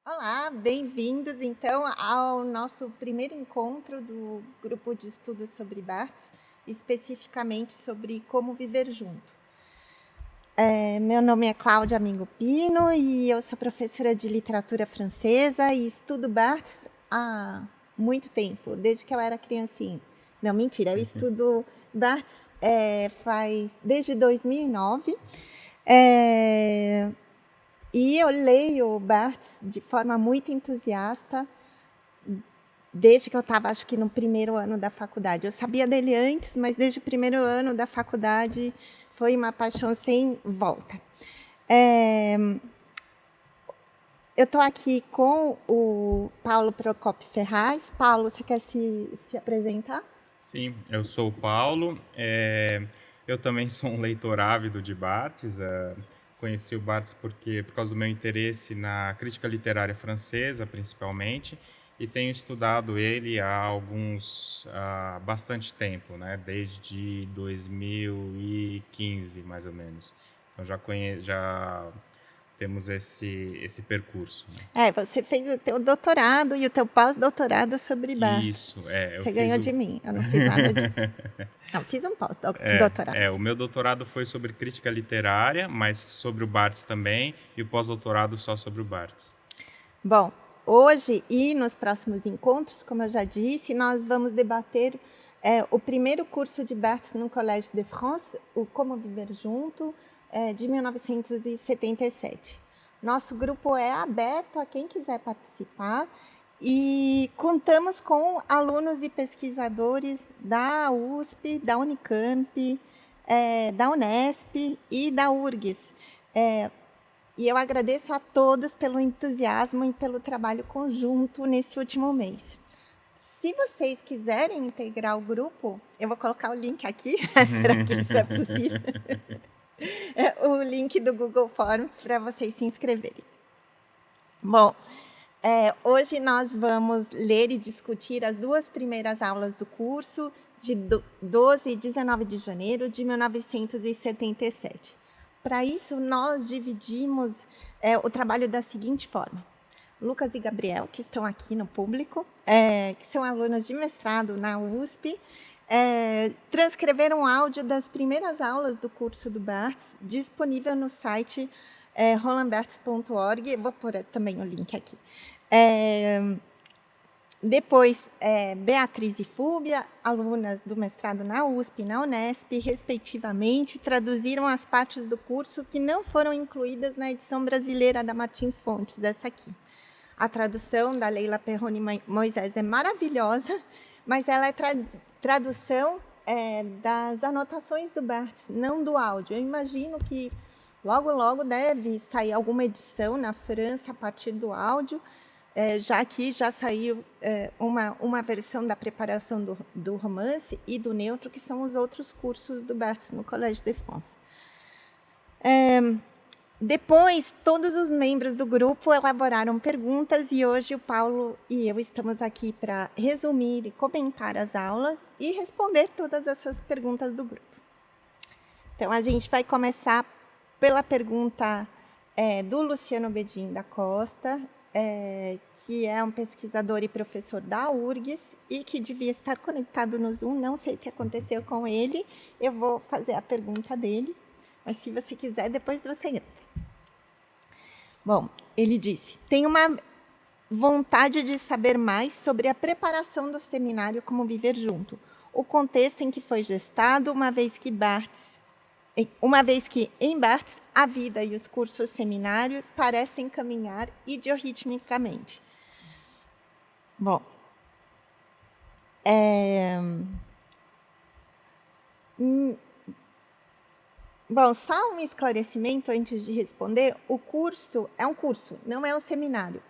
Olá, bem-vindos então ao nosso primeiro encontro do grupo de estudos sobre Barthes, especificamente sobre como viver junto. Meu nome é Cláudia Mingo Pino e eu sou professora de literatura francesa e estudo Barthes há muito tempo, desde que eu era criancinha. Não, mentira, eu estudo Barthes faz desde 2009. É, e eu leio Barthes de forma muito entusiasta desde que eu estava, acho que no primeiro ano da faculdade. Eu sabia dele antes, mas desde o primeiro ano da faculdade foi uma paixão sem volta. Eu estou aqui com o Paulo Procopio Ferraz. Paulo, você quer se apresentar? Sim, eu sou o Paulo. Eu também sou um leitor ávido de Barthes. Conheci o Barthes por causa do meu interesse na crítica literária francesa, principalmente, e tenho estudado ele há bastante tempo, né? Desde 2015, mais ou menos. Então já temos esse percurso, né? Você fez o teu doutorado e o teu pós-doutorado sobre Barthes. Isso, eu Você fiz ganhou o de mim, eu não fiz nada disso. Não, fiz um pós-doutorado. O meu doutorado foi sobre crítica literária, mas sobre o Barthes também, e o pós-doutorado só sobre o Barthes. Bom, hoje e nos próximos encontros, como eu já disse, nós vamos debater o primeiro curso de Barthes no Collège de France, o Como Viver Junto, de 1977. Nosso grupo é aberto a quem quiser participar e contamos com alunos e pesquisadores da USP, da Unicamp, da Unesp e da URGS. E eu agradeço a todos pelo entusiasmo e pelo trabalho conjunto nesse último mês. Se vocês quiserem integrar o grupo, eu vou colocar o link aqui, será que isso é possível? O link do Google Forms para vocês se inscreverem. Bom, hoje nós vamos ler e discutir as duas primeiras aulas do curso de 12 e 19 de janeiro de 1977. Para isso, nós dividimos o trabalho da seguinte forma. Lucas e Gabriel, que estão aqui no público, que são alunos de mestrado na USP, transcreveram áudio das primeiras aulas do curso do Barthes, disponível no site rolandbarthes.org. Vou pôr também o link aqui. Depois, Beatriz e Fúbia, alunas do mestrado na USP e na Unesp, respectivamente, traduziram as partes do curso que não foram incluídas na edição brasileira da Martins Fontes, dessa aqui. A tradução da Leila Perrone Moisés é maravilhosa, mas ela é tradução das anotações do Barthes, não do áudio. Eu imagino que logo deve sair alguma edição na França a partir do áudio, já que já saiu uma versão da preparação do romance e do neutro, que são os outros cursos do Barthes no Collège de France. Depois, todos os membros do grupo elaboraram perguntas e hoje o Paulo e eu estamos aqui para resumir e comentar as aulas e responder todas essas perguntas do grupo. Então, a gente vai começar pela pergunta do Luciano Bedin da Costa, que é um pesquisador e professor da URGS e que devia estar conectado no Zoom. Não sei o que aconteceu com ele. Eu vou fazer a pergunta dele, mas se você quiser, depois você grava. Bom, ele disse: tenho uma vontade de saber mais sobre a preparação do seminário Como Viver Junto, o contexto em que foi gestado, uma vez que em Barthes a vida e os cursos seminário parecem caminhar idiorritmicamente. Bom, só um esclarecimento antes de responder. O curso é um curso, não é um seminário.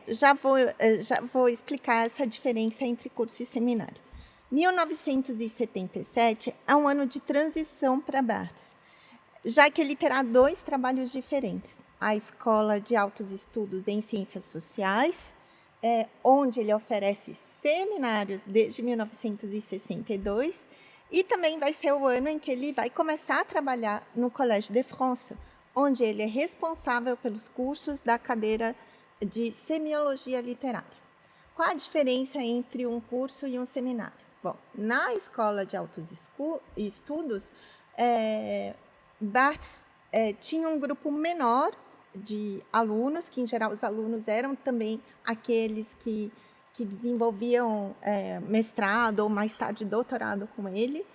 Já vou explicar essa diferença entre curso e seminário. 1977 é um ano de transição para Barthes, já que ele terá dois trabalhos diferentes. A Escola de Altos Estudos em Ciências Sociais, onde ele oferece seminários desde 1962, e também vai ser o ano em que ele vai começar a trabalhar no Collège de France, onde ele é responsável pelos cursos da cadeira de semiologia literária. Qual a diferença entre um curso e um seminário? Bom, na escola de altos estudos, Barthes tinha um grupo menor de alunos, que em geral os alunos eram também aqueles que desenvolviam mestrado ou mais tarde doutorado com ele,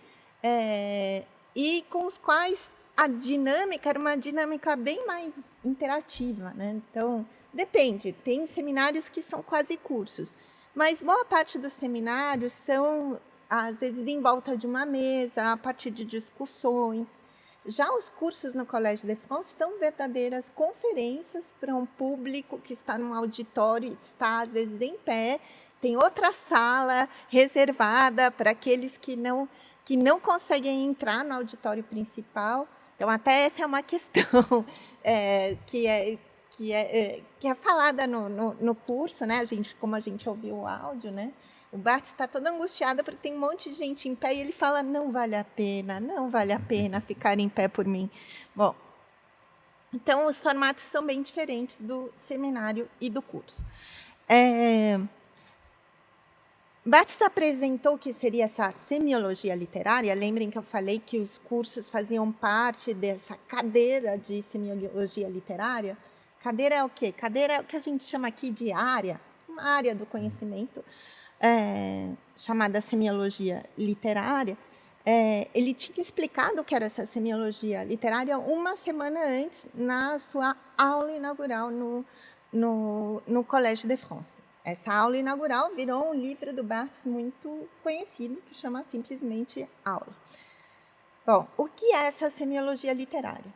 e com os quais a dinâmica era uma dinâmica bem mais interativa, né? Então, depende, tem seminários que são quase cursos, mas boa parte dos seminários são, às vezes, em volta de uma mesa, a partir de discussões. Já os cursos no Collège de France são verdadeiras conferências para um público que está num auditório e está, às vezes, em pé. Tem outra sala reservada para aqueles que não conseguem entrar no auditório principal. Então, até essa é uma questão que é falada no curso, né? Como a gente ouviu o áudio, né? O Barthes está todo angustiado porque tem um monte de gente em pé e ele fala, não vale a pena ficar em pé por mim. Bom, então os formatos são bem diferentes do seminário e do curso. Barthes apresentou o que seria essa semiologia literária. Lembrem que eu falei que os cursos faziam parte dessa cadeira de semiologia literária. Cadeira é o quê? Cadeira é o que a gente chama aqui de área, uma área do conhecimento, chamada semiologia literária. Ele tinha explicado o que era essa semiologia literária uma semana antes, na sua aula inaugural no Collège de France. Essa aula inaugural virou um livro do Barthes muito conhecido, que chama simplesmente Aula. Bom, o que é essa semiologia literária?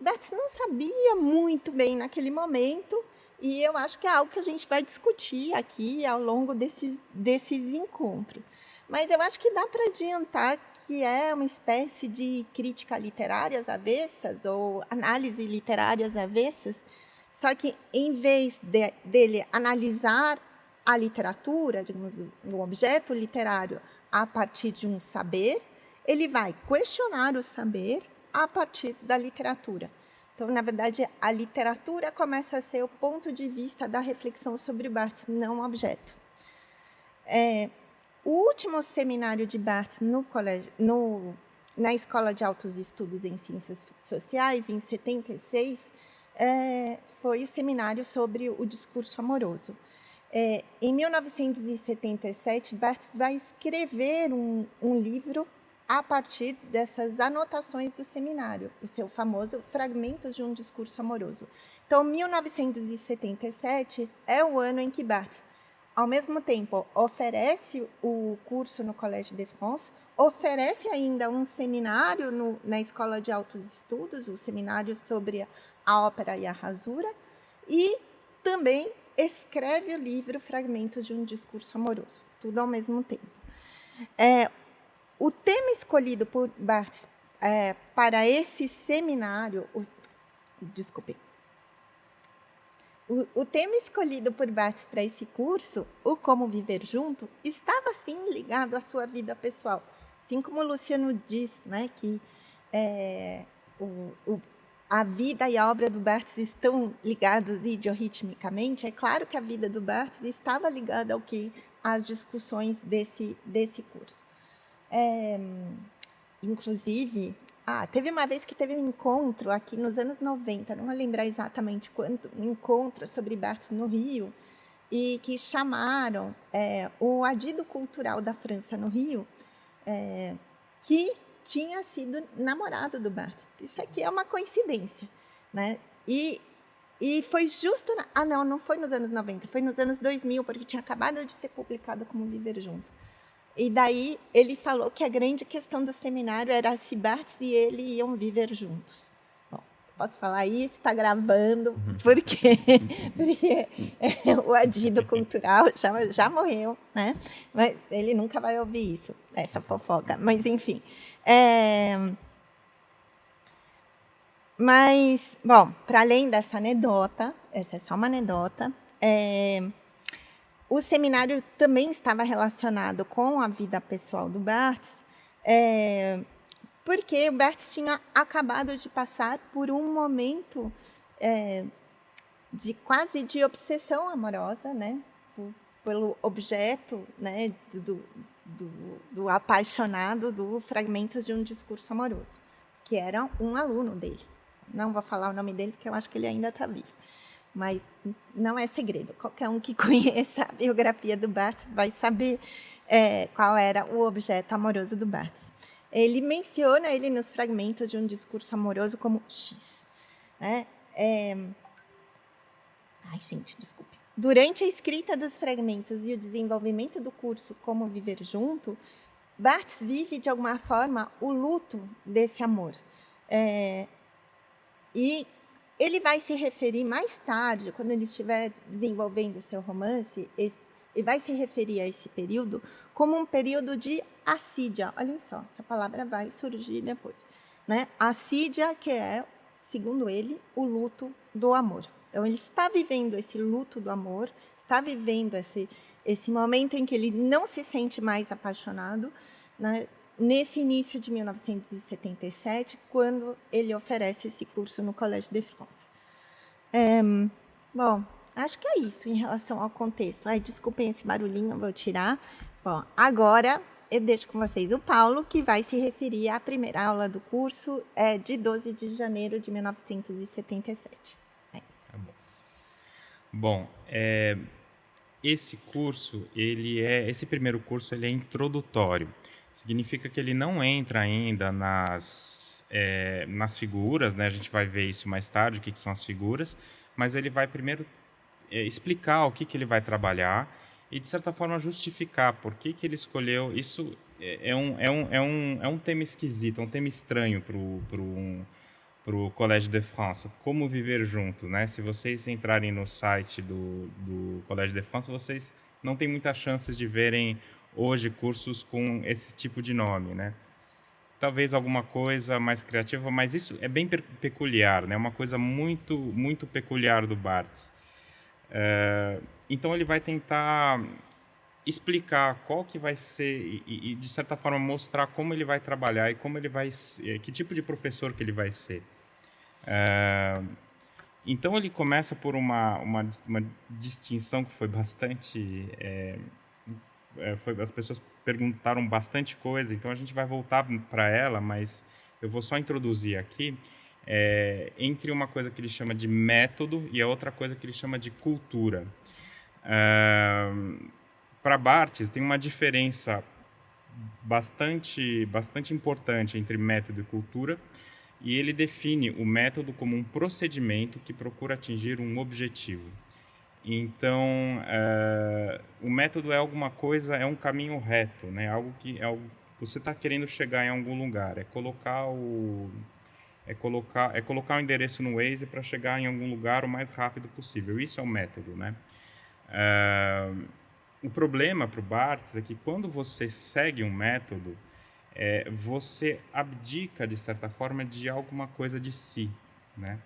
Barthes não sabia muito bem naquele momento, e eu acho que é algo que a gente vai discutir aqui ao longo desses encontros. Mas eu acho que dá para adiantar que é uma espécie de crítica literárias avessas ou análise literárias avessas, só que em vez dele analisar a literatura, digamos, o objeto literário a partir de um saber, ele vai questionar o saber a partir da literatura. Então, na verdade, a literatura começa a ser o ponto de vista da reflexão sobre Barthes, não o objeto. O último seminário de Barthes na Escola de Altos Estudos em Ciências Sociais, em 76, foi o seminário sobre o discurso amoroso. Em 1977, Barthes vai escrever um livro a partir dessas anotações do seminário, o seu famoso Fragmentos de um Discurso Amoroso. Então, 1977 é o ano em que Barthes, ao mesmo tempo, oferece o curso no Collège de France, oferece ainda um seminário na Escola de Altos Estudos, o seminário sobre a ópera e a rasura, e também escreve o livro Fragmentos de um Discurso Amoroso, tudo ao mesmo tempo. O tema escolhido por Barthes para esse seminário, o tema escolhido por Barthes para esse curso, o Como Viver Junto, estava sim ligado à sua vida pessoal. Assim como o Luciano diz, né, que a vida e a obra do Barthes estão ligadas idiorritmicamente, é claro que a vida do Barthes estava ligada às discussões desse curso. Inclusive, teve uma vez que teve um encontro aqui nos anos 90, não vou lembrar exatamente quanto, um encontro sobre Barthes no Rio, e que chamaram o adido cultural da França no Rio, que tinha sido namorado do Barthes. Isso aqui é uma coincidência, né? E foi justo... não foi nos anos 90, foi nos anos 2000, porque tinha acabado de ser publicado Como Viver Junto. E daí ele falou que a grande questão do seminário era se Barthes e ele iam viver juntos. Bom, posso falar isso, está gravando, porque o adido cultural já morreu, né? Mas ele nunca vai ouvir isso, essa fofoca. Mas, enfim. Mas, bom, para além dessa anedota, essa é só uma anedota, o seminário também estava relacionado com a vida pessoal do Barthes, porque o Barthes tinha acabado de passar por um momento quase de obsessão amorosa, né, pelo objeto, né, do apaixonado do Fragmentos de um Discurso Amoroso, que era um aluno dele. Não vou falar o nome dele, porque eu acho que ele ainda está vivo. Mas não é segredo. Qualquer um que conheça a biografia do Barthes vai saber qual era o objeto amoroso do Barthes. Ele menciona ele nos Fragmentos de um Discurso Amoroso como X. Né? Ai, gente, desculpe. Durante a escrita dos fragmentos e o desenvolvimento do curso Como Viver Junto, Barthes vive, de alguma forma, o luto desse amor. E ele vai se referir mais tarde, quando ele estiver desenvolvendo o seu romance, ele vai se referir a esse período como um período de assídia. Olhem só, essa palavra vai surgir depois. Né? Assídia, que é, segundo ele, o luto do amor. Então, ele está vivendo esse luto do amor, está vivendo esse momento em que ele não se sente mais apaixonado, né? Nesse início de 1977, quando ele oferece esse curso no Collège de France. Bom, acho que é isso em relação ao contexto. Desculpem esse barulhinho, vou tirar. Bom, agora eu deixo com vocês o Paulo, que vai se referir à primeira aula do curso de 12 de janeiro de 1977. É isso. Tá bom, esse curso, esse primeiro curso, ele é introdutório. Significa que ele não entra ainda nas figuras, né? A gente vai ver isso mais tarde, o que são as figuras, mas ele vai primeiro explicar o que ele vai trabalhar e, de certa forma, justificar por que ele escolheu. Isso é um tema esquisito, é um tema estranho para o Collège de France, Como Viver Junto, né? Se vocês entrarem no site do Collège de France, vocês não têm muitas chances de verem hoje cursos com esse tipo de nome, né? Talvez alguma coisa mais criativa, mas isso é bem peculiar, né? Uma coisa muito, muito peculiar do Barthes. Então ele vai tentar explicar qual que vai ser e de certa forma mostrar como ele vai trabalhar e como ele vai que tipo de professor que ele vai ser. Então ele começa por uma distinção que foi bastante as pessoas perguntaram bastante coisa, então a gente vai voltar para ela, mas eu vou só introduzir aqui entre uma coisa que ele chama de método e a outra coisa que ele chama de cultura. Para Barthes tem uma diferença bastante importante entre método e cultura, e ele define o método como um procedimento que procura atingir um objetivo. Então, o método é alguma coisa, é um caminho reto, né? Algo que você está querendo chegar em algum lugar, é colocar o endereço no Waze para chegar em algum lugar o mais rápido possível. Isso é o método, né? O problema para o Barthes é que quando você segue um método, você abdica, de certa forma, de alguma coisa de si, né?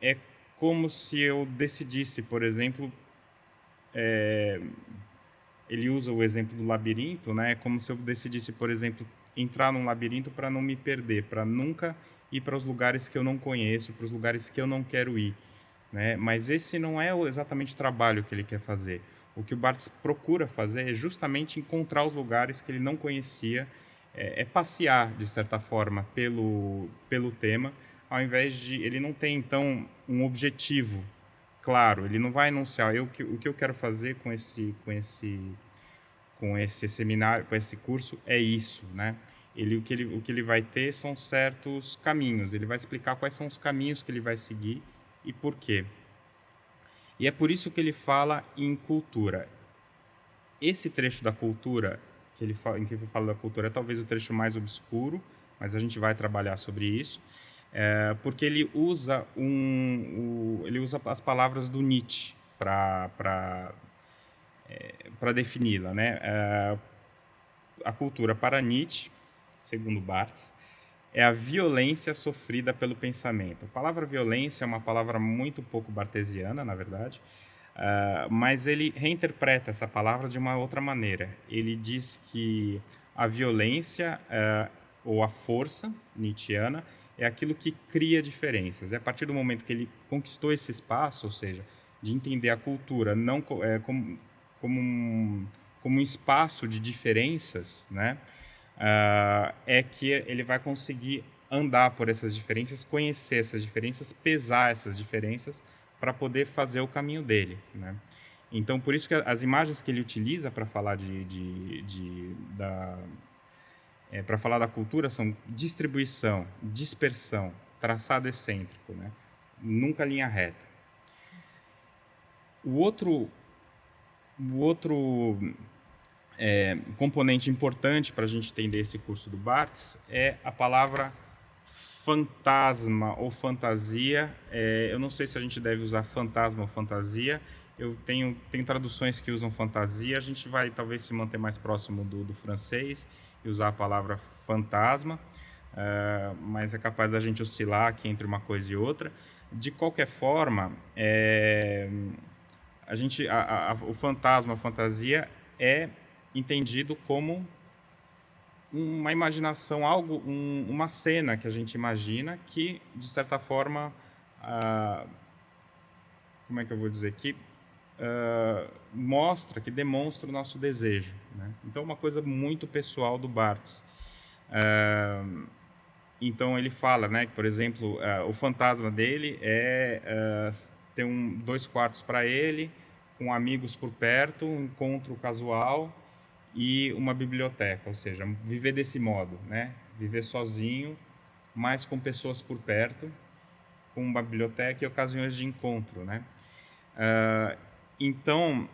É como se eu decidisse, por exemplo, ele usa o exemplo do labirinto, né? É como se eu decidisse, por exemplo, entrar num labirinto para não me perder, para nunca ir para os lugares que eu não conheço, para os lugares que eu não quero ir, né? Mas esse não é exatamente o trabalho que ele quer fazer. O que o Barthes procura fazer é justamente encontrar os lugares que ele não conhecia, passear, de certa forma, pelo tema, ao invés de... Ele não tem, então, um objetivo claro, ele não vai anunciar o que eu quero fazer com esse seminário, com esse curso, é isso, né? O que ele vai ter são certos caminhos, ele vai explicar quais são os caminhos que ele vai seguir e por quê. E é por isso que ele fala em cultura. Esse trecho da cultura, em que ele fala da cultura, é talvez o trecho mais obscuro, mas a gente vai trabalhar sobre isso, porque ele usa as palavras do Nietzsche para defini-la, né? A cultura para Nietzsche, segundo Barthes, é a violência sofrida pelo pensamento. A palavra violência é uma palavra muito pouco bartesiana, na verdade, mas ele reinterpreta essa palavra de uma outra maneira. Ele diz que a violência ou a força nietzschiana é aquilo que cria diferenças. É a partir do momento que ele conquistou esse espaço, ou seja, de entender a cultura não como um espaço de diferenças, né? É que ele vai conseguir andar por essas diferenças, conhecer essas diferenças, pesar essas diferenças para poder fazer o caminho dele, né? Então, por isso que as imagens que ele utiliza para falar para falar da cultura são distribuição, dispersão, traçado excêntrico, né? Nunca linha reta. O outro componente importante para a gente entender esse curso do Barthes é a palavra fantasma ou fantasia. Eu não sei se a gente deve usar fantasma ou fantasia. Tem traduções que usam fantasia. A gente vai talvez se manter mais próximo do francês e usar a palavra fantasma, mas é capaz da gente oscilar aqui entre uma coisa e outra. De qualquer forma, o fantasma, a fantasia é entendido como uma imaginação, uma cena que a gente imagina que, de certa forma, como é que eu vou dizer, que mostra, que demonstra o nosso desejo, né? Então, uma coisa muito pessoal do Barthes. Então, ele fala, né, que, por exemplo, o fantasma dele ter 2 quartos para ele, com amigos por perto, um encontro casual e uma biblioteca, ou seja, viver desse modo, né? Viver sozinho, mas com pessoas por perto, com uma biblioteca e ocasiões de encontro, né? Então,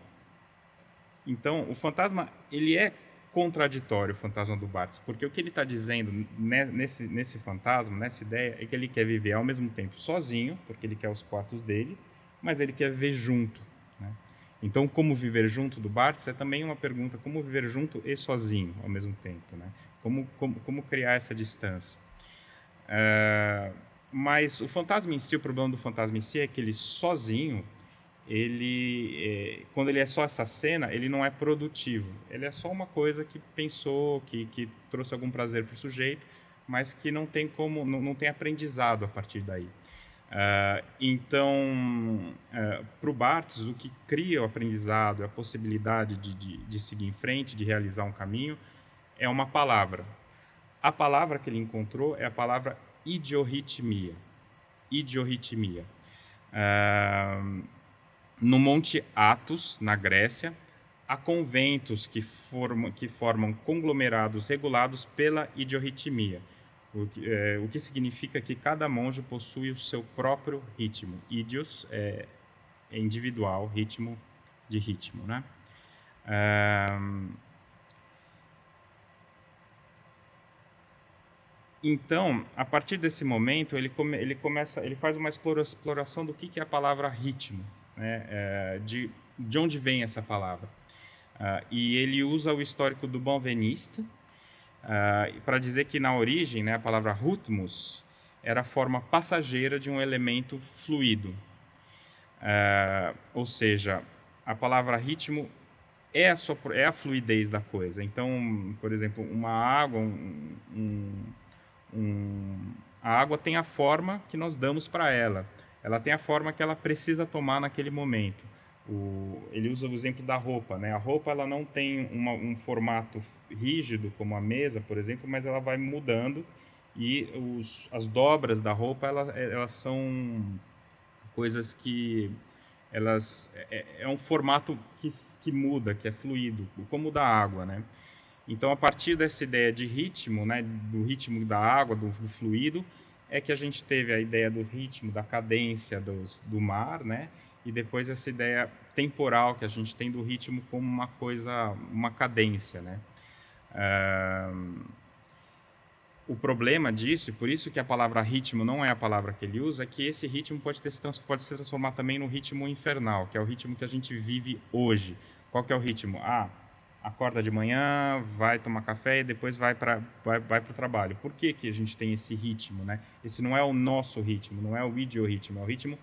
o fantasma, ele é contraditório, o fantasma do Barthes, porque o que ele está dizendo nesse fantasma, nessa ideia, é que ele quer viver ao mesmo tempo sozinho, porque ele quer os quartos dele, mas ele quer viver junto, né? Então, como viver junto do Barthes é também uma pergunta, como viver junto e sozinho ao mesmo tempo, né? Como criar essa distância. Mas o fantasma em si, o problema do fantasma em si é que ele sozinho, quando ele é só essa cena, ele não é produtivo. Ele é só uma coisa que pensou, que trouxe algum prazer para o sujeito, mas que não tem aprendizado a partir daí. Então, para o Barthes, o que cria o aprendizado, a possibilidade de seguir em frente, de realizar um caminho, é uma palavra. A palavra que ele encontrou é a palavra idiorritmia. Idiorritmia. No Monte Athos, na Grécia, há conventos que formam conglomerados regulados pela idiorritmia, o que significa que cada monge possui o seu próprio ritmo. Idios é individual, ritmo de ritmo, né? Então, a partir desse momento, ele faz uma exploração do que é a palavra ritmo, né? De onde vem essa palavra. E ele usa o histórico do Benveniste para dizer que na origem, né, a palavra rhythmus era a forma passageira de um elemento fluido. Ou seja, a palavra ritmo é a fluidez da coisa. Então, por exemplo, uma água, a água tem a forma que nós damos para ela. Ela tem a forma que ela precisa tomar naquele momento. Ele usa o exemplo da roupa, né? A roupa ela não tem um formato rígido como a mesa, por exemplo, mas ela vai mudando e as dobras da roupa elas são coisas que é um formato que muda, que é fluido, como o da água, né? Então, a partir dessa ideia de ritmo, né, do ritmo da água, do fluido, é que a gente teve a ideia do ritmo, da cadência do mar, né? E depois essa ideia temporal que a gente tem do ritmo como uma cadência, né? O problema disso, e por isso que a palavra ritmo não é a palavra que ele usa, é que esse ritmo pode se transformar também no ritmo infernal, que é o ritmo que a gente vive hoje. Qual que é o ritmo? Acorda de manhã, vai tomar café e depois vai para o trabalho. Por que a gente tem esse ritmo, né? Esse não é o nosso ritmo, não é o idiorritmo, é o ritmo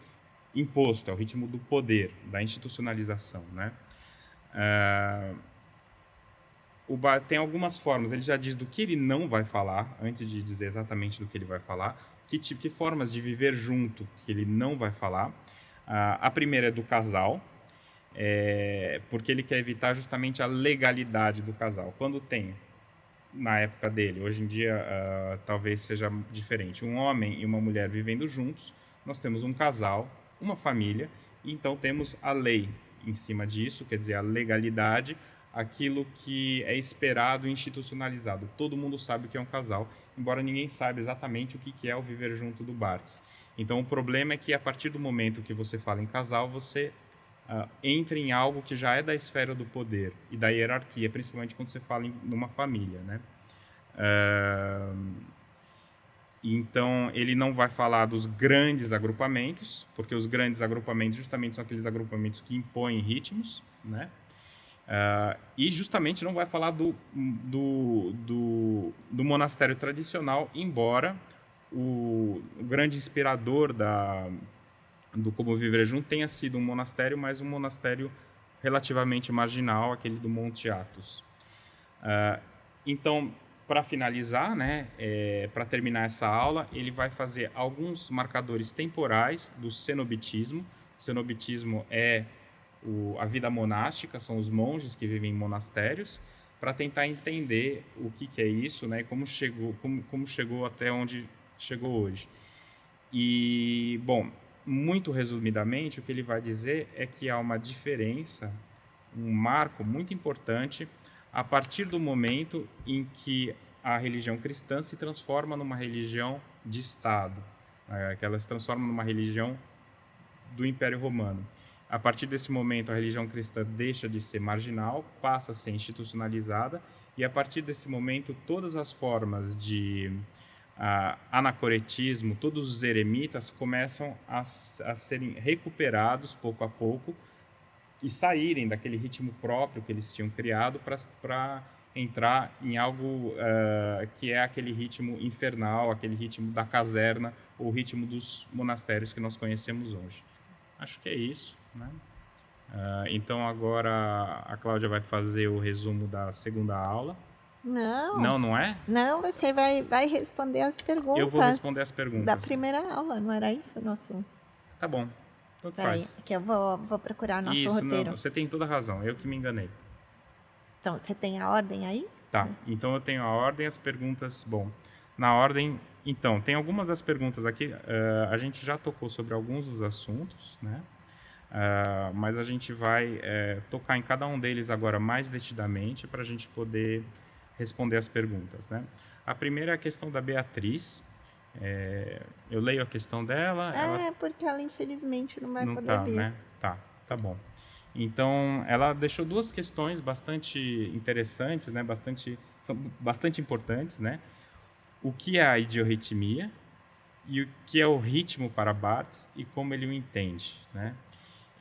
imposto, é o ritmo do poder, da institucionalização, né? Tem algumas formas, ele já diz do que ele não vai falar, antes de dizer exatamente do que ele vai falar. que formas de viver junto que ele não vai falar. A primeira é do casal, porque ele quer evitar justamente a legalidade do casal. Quando tem, na época dele, hoje em dia talvez seja diferente, um homem e uma mulher vivendo juntos, nós temos um casal, uma família, e então temos a lei em cima disso, quer dizer, a legalidade, aquilo que é esperado e institucionalizado. Todo mundo sabe o que é um casal, embora ninguém saiba exatamente o que é o viver junto do Barthes. Então o problema é que a partir do momento que você fala em casal, você entra em algo que já é da esfera do poder e da hierarquia, principalmente quando você fala numa família, né? Então, ele não vai falar dos grandes agrupamentos, porque os grandes agrupamentos justamente são aqueles agrupamentos que impõem ritmos, né? E justamente não vai falar do monastério tradicional, embora o grande inspirador do Como Viver Junto tenha sido um monastério, mas um monastério relativamente marginal, aquele do Monte Athos. Então, para finalizar, né, para terminar essa aula, ele vai fazer alguns marcadores temporais do cenobitismo. O cenobitismo é a vida monástica, são os monges que vivem em monastérios, para tentar entender o que é isso, né, como chegou até onde chegou hoje. E, bom, muito resumidamente, o que ele vai dizer é que há uma diferença, um marco muito importante a partir do momento em que a religião cristã se transforma numa religião de Estado, que ela se transforma numa religião do Império Romano. A partir desse momento, a religião cristã deixa de ser marginal, passa a ser institucionalizada, e a partir desse momento, todas as formas de anacoretismo, todos os eremitas começam a serem recuperados pouco a pouco e saírem daquele ritmo próprio que eles tinham criado para entrar em algo que é aquele ritmo infernal, aquele ritmo da caserna, ou o ritmo dos monastérios que nós conhecemos hoje. Acho que é isso, né? Então agora a Cláudia vai fazer o resumo da segunda aula. Não, não é? Não, você vai responder as perguntas. Eu vou responder as perguntas. Da primeira aula, não era isso o nosso? Tá bom, tanto Peraí, faz. que eu vou procurar nosso Isso, roteiro. não, você tem toda a razão, eu que me enganei. Então, você tem a ordem aí? Tá, então eu tenho a ordem, as perguntas, bom, na ordem, então, tem algumas das perguntas aqui, a gente já tocou sobre alguns dos assuntos, né? Mas a gente vai tocar em cada um deles agora mais detidamente para a gente poder responder as perguntas, né? A primeira é a questão da Beatriz. Eu leio a questão dela. Porque ela infelizmente não vai não poder tá, ler. né? Tá bom. Então, ela deixou duas questões bastante interessantes, né? São bastante importantes, né? O que é a idiorritmia e o que é o ritmo para Barthes e como ele o entende, né?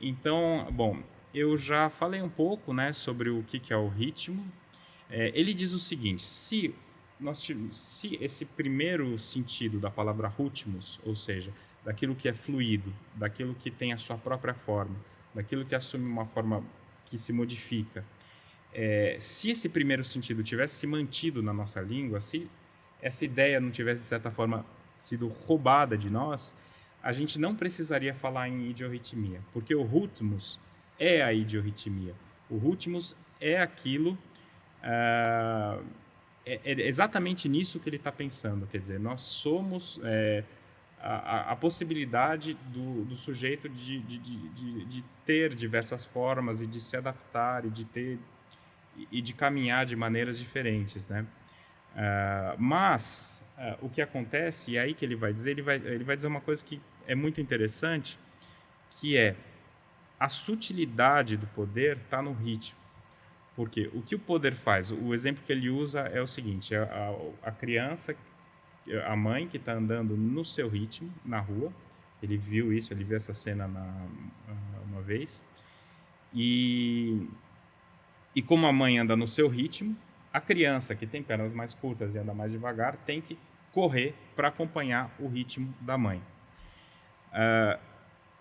Então, bom, eu já falei um pouco, né, sobre o que é o ritmo. Ele diz o seguinte: se esse primeiro sentido da palavra ritmos, ou seja, daquilo que é fluido, daquilo que tem a sua própria forma, daquilo que assume uma forma que se modifica, se esse primeiro sentido tivesse se mantido na nossa língua, se essa ideia não tivesse, de certa forma, sido roubada de nós, a gente não precisaria falar em idiorritmia, porque o ritmos é a idiorritmia. O ritmos é aquilo, é exatamente nisso que ele está pensando, quer dizer, nós somos a possibilidade do sujeito de ter diversas formas e de se adaptar e de caminhar de maneiras diferentes, né? Mas o que acontece, e é aí que ele vai dizer, ele vai dizer uma coisa que é muito interessante, que é a sutilidade do poder está no ritmo. Porque o que o poder faz? O exemplo que ele usa é o seguinte: a criança, a mãe que está andando no seu ritmo na rua, ele viu essa cena uma vez, e como a mãe anda no seu ritmo, a criança que tem pernas mais curtas e anda mais devagar tem que correr para acompanhar o ritmo da mãe.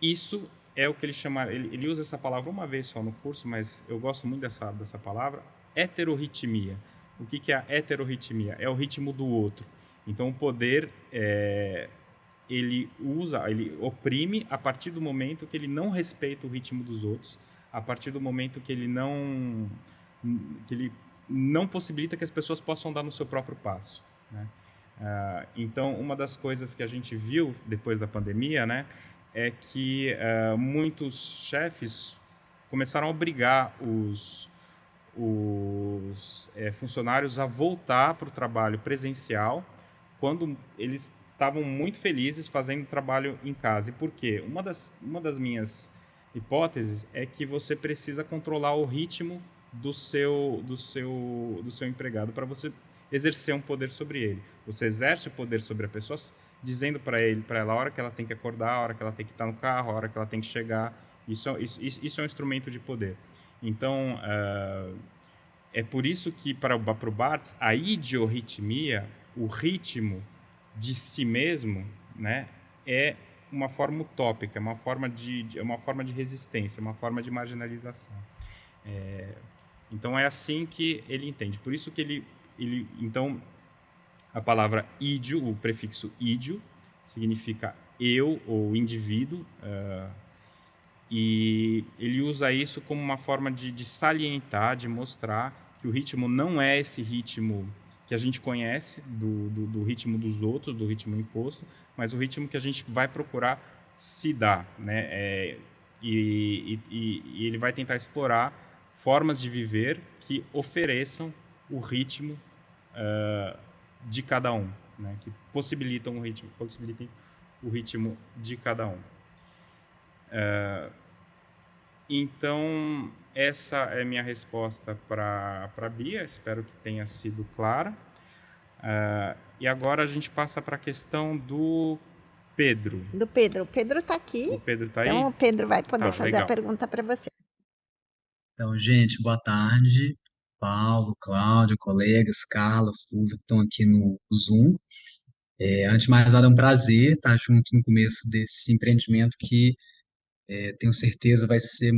Isso é o que ele chama, ele usa essa palavra uma vez só no curso, mas eu gosto muito dessa palavra, heterorritmia. O que é a heterorritmia? É o ritmo do outro. Então o poder ele oprime a partir do momento que ele não respeita o ritmo dos outros, a partir do momento que ele não possibilita que as pessoas possam dar no seu próprio passo, né? Então, uma das coisas que a gente viu depois da pandemia, né, é que muitos chefes começaram a obrigar os funcionários a voltar para o trabalho presencial quando eles estavam muito felizes fazendo trabalho em casa. E por quê? Uma das minhas hipóteses é que você precisa controlar o ritmo do seu empregado para você exercer um poder sobre ele. Você exerce o poder sobre a pessoa dizendo para ela a hora que ela tem que acordar, a hora que ela tem que estar no carro, a hora que ela tem que chegar. Isso é um instrumento de poder. Então, é por isso que para o Barthes, a idiorritmia, o ritmo de si mesmo, né, é uma forma utópica, é uma forma de resistência, uma forma de marginalização. Então é assim que ele entende. Por isso que então a palavra ídio, o prefixo ídio, significa eu ou indivíduo, e ele usa isso como uma forma de salientar, de mostrar que o ritmo não é esse ritmo que a gente conhece do ritmo dos outros, do ritmo imposto, mas o ritmo que a gente vai procurar se dar, né? E ele vai tentar explorar formas de viver que ofereçam o ritmo de cada um, né? Que possibilitem o ritmo de cada um. Então, essa é minha resposta para a Bia, espero que tenha sido clara. E agora a gente passa para a questão do Pedro. Do Pedro. O Pedro está aqui. O Pedro está aí? Então, o Pedro vai poder fazer legal. a pergunta para você. Então, gente, boa tarde. Paulo, Cláudio, colegas, Carla, Flúvia, que estão aqui no Zoom. Antes de mais nada, é um prazer estar junto no começo desse empreendimento que tenho certeza vai ser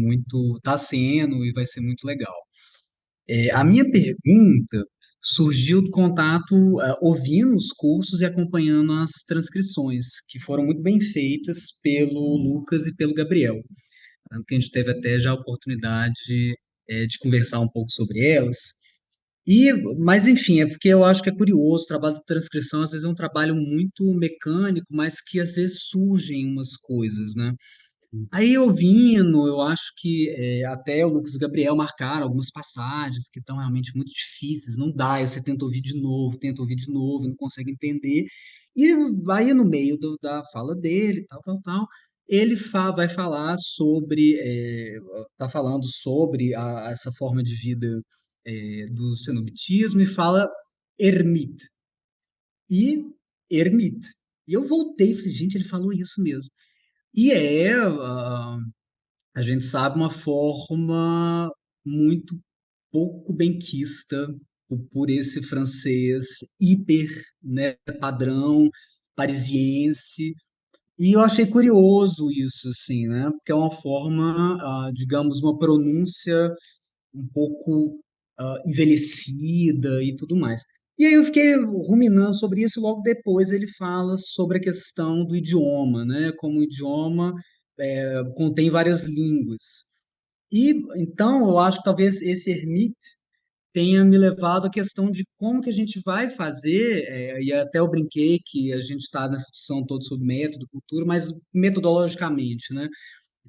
está sendo e vai ser muito legal. A minha pergunta surgiu do contato, ouvindo os cursos e acompanhando as transcrições, que foram muito bem feitas pelo Lucas e pelo Gabriel. Tanto que a gente teve até já a oportunidade de conversar um pouco sobre elas. Mas, enfim, é porque eu acho que é curioso, o trabalho de transcrição às vezes é um trabalho muito mecânico, mas que às vezes surgem umas coisas, né? Aí, ouvindo, eu acho que até o Lucas e o Gabriel marcaram algumas passagens que estão realmente muito difíceis, não dá, aí você tenta ouvir de novo, não consegue entender, e aí no meio da fala dele, tal, tal, tal, ele vai falar sobre, tá falando sobre essa forma de vida do cenobitismo e fala ermite, e ermite. E eu voltei e falei, gente, ele falou isso mesmo. E a gente sabe, uma forma muito pouco benquista por esse francês hiper, né, padrão, parisiense. E eu achei curioso isso, assim, né? Porque é uma forma, digamos, uma pronúncia um pouco envelhecida e tudo mais. E aí eu fiquei ruminando sobre isso, e logo depois ele fala sobre a questão do idioma, né? Como o idioma contém várias línguas. E então eu acho que talvez esse ermite tenha me levado à questão de como que a gente vai fazer, e até eu brinquei que a gente está nessa discussão toda sobre método, cultura, mas metodologicamente, né?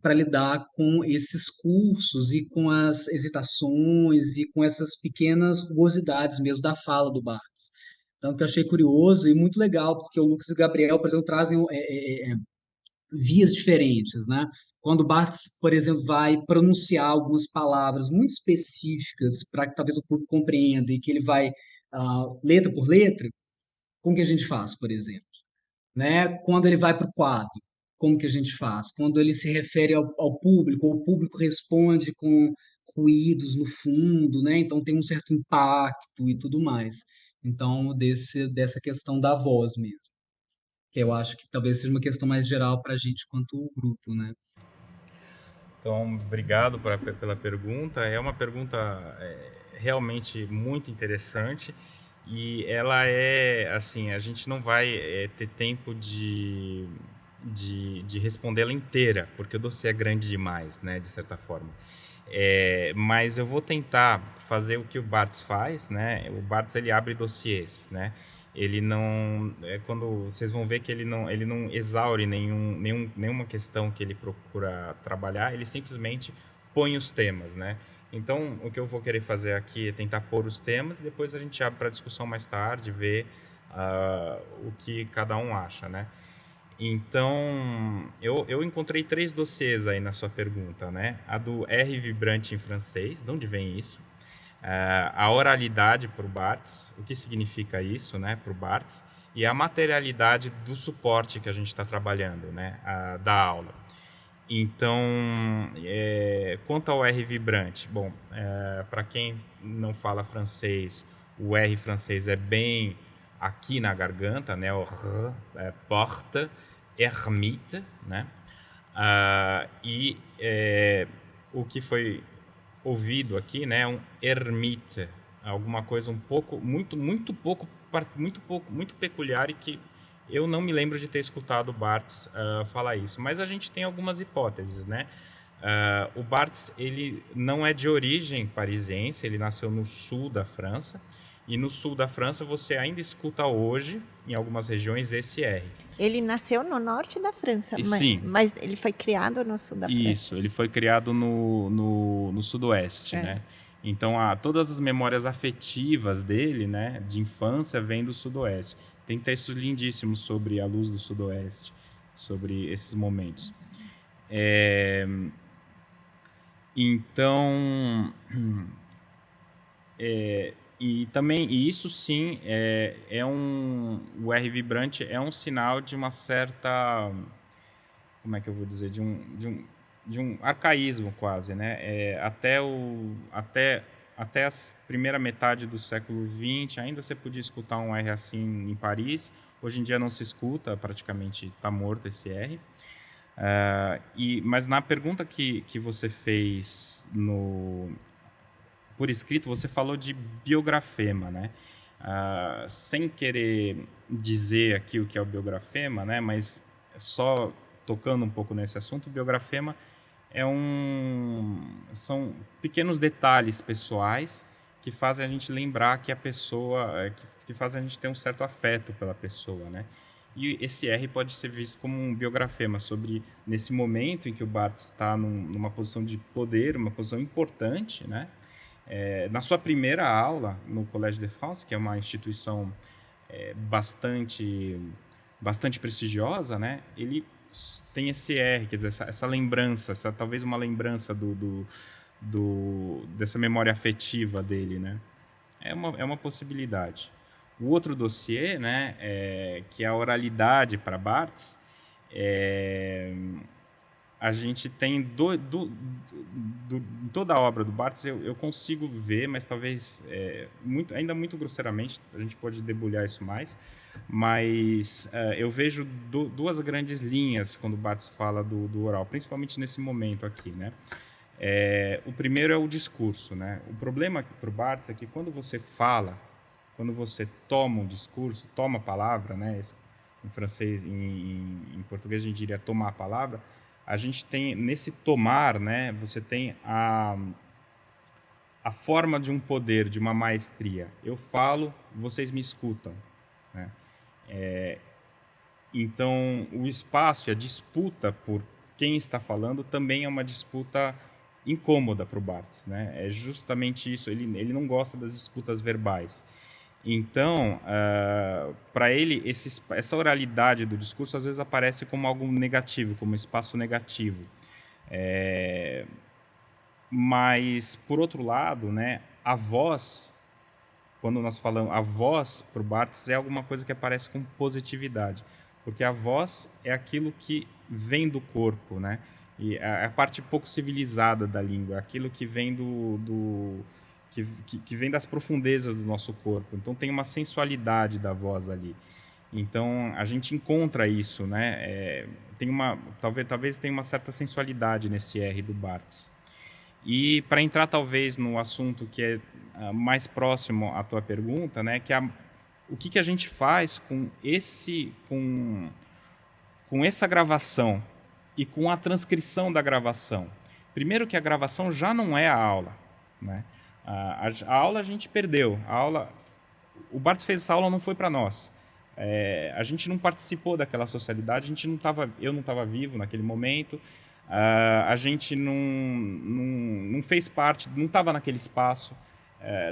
Para lidar com esses cursos e com as hesitações e com essas pequenas rugosidades mesmo da fala do Barthes. Então, que eu achei curioso e muito legal, porque o Lucas e o Gabriel, por exemplo, trazem vias diferentes, né? Quando o Barthes, por exemplo, vai pronunciar algumas palavras muito específicas para que talvez o público compreenda e que ele vai letra por letra, como que a gente faz, por exemplo? Né? Quando ele vai para o quadro, como que a gente faz? Quando ele se refere ao público, ou o público responde com ruídos no fundo, né? Então tem um certo impacto e tudo mais. Então, dessa questão da voz mesmo, que eu acho que talvez seja uma questão mais geral para a gente quanto grupo, né? Então, obrigado pela pergunta. É uma pergunta realmente muito interessante E ela é, assim, a gente não vai ter tempo de responder ela inteira, porque o dossiê é grande demais, né, de certa forma. Mas eu vou tentar fazer o que o Barthes faz, né? O Barthes, ele abre dossiês, né? Ele não, quando vocês vão ver que ele não exaure nenhuma questão que ele procura trabalhar, ele simplesmente põe os temas, né? Então, o que eu vou querer fazer aqui é tentar pôr os temas e depois a gente abre para discussão mais tarde, ver o que cada um acha, né? Então, eu encontrei 3 dossiês aí na sua pergunta, né? A do R vibrante em francês, de onde vem isso? A oralidade para o Barthes, o que significa isso, né, para o Barthes? E a materialidade do suporte que a gente está trabalhando, né, da aula. Então, quanto ao R vibrante, bom, para quem não fala francês, o R francês é bem aqui na garganta, né, o R, porta, ermite, né, o que foi ouvido aqui, né, um ermite, alguma coisa um pouco, muito peculiar e que eu não me lembro de ter escutado o Barthes falar isso, mas a gente tem algumas hipóteses, né? O Barthes, ele não é de origem parisiense, ele nasceu no sul da França, e no sul da França você ainda escuta hoje, em algumas regiões, esse R. Ele nasceu no norte da França, Sim. mas ele foi criado no sul da França. Isso, ele foi criado no sudoeste, né? Então, todas as memórias afetivas dele, né, de infância, vêm do sudoeste. Tem textos lindíssimos sobre a luz do sudoeste, sobre esses momentos. Então, e também, e isso sim, o R vibrante é um sinal de uma certa, como é que eu vou dizer, de um arcaísmo quase, né? Até a primeira metade do século XX, ainda você podia escutar um R assim em Paris. Hoje em dia não se escuta, praticamente está morto esse R. Mas na pergunta que você fez por escrito, você falou de biografema, né? Sem querer dizer aqui o que é o biografema, né? Mas só tocando um pouco nesse assunto, o biografema são pequenos detalhes pessoais que fazem a gente lembrar que a pessoa, que fazem a gente ter um certo afeto pela pessoa, né? E esse R pode ser visto como um biografema sobre, nesse momento em que o Barthes está numa posição de poder, uma posição importante, né? Na sua primeira aula no Collège de France, que é uma instituição bastante prestigiosa, né? Ele tem esse R, quer dizer, essa lembrança, talvez uma lembrança dessa memória afetiva dele, né? É uma possibilidade. O outro dossiê, né, que é a oralidade para Barthes, a gente tem toda a obra do Barthes eu consigo ver, mas talvez ainda muito grosseiramente, a gente pode debulhar isso mais, mas eu vejo duas grandes linhas quando o Barthes fala do oral, principalmente nesse momento aqui, né? O primeiro é o discurso, né? O problema para o Barthes é que quando você toma um discurso, toma a palavra, né? Em francês, em português a gente diria tomar a palavra. A gente tem, nesse tomar, né? Você tem a forma de um poder, de uma maestria. Eu falo, vocês me escutam, né? Então, o espaço e a disputa por quem está falando também é uma disputa incômoda para o Barthes, né? É justamente isso, ele não gosta das disputas verbais. Então, para ele, essa oralidade do discurso às vezes aparece como algo negativo, como um espaço negativo. Mas, por outro lado, né, a voz, quando nós falamos a voz para o Barthes, é alguma coisa que aparece com positividade, porque a voz é aquilo que vem do corpo, né? E a parte pouco civilizada da língua, aquilo que vem que vem das profundezas do nosso corpo. Então tem uma sensualidade da voz ali. Então a gente encontra isso, né? Talvez tenha uma certa sensualidade nesse R do Barthes. E para entrar talvez no assunto que é mais próximo à tua pergunta, né? Que o que a gente faz com essa gravação e com a transcrição da gravação. Primeiro que a gravação já não é a aula, né? A aula a gente perdeu. O Barthes fez essa aula, não foi para nós. A gente não participou daquela socialidade, eu não estava vivo naquele momento, a gente não fez parte, não estava naquele espaço,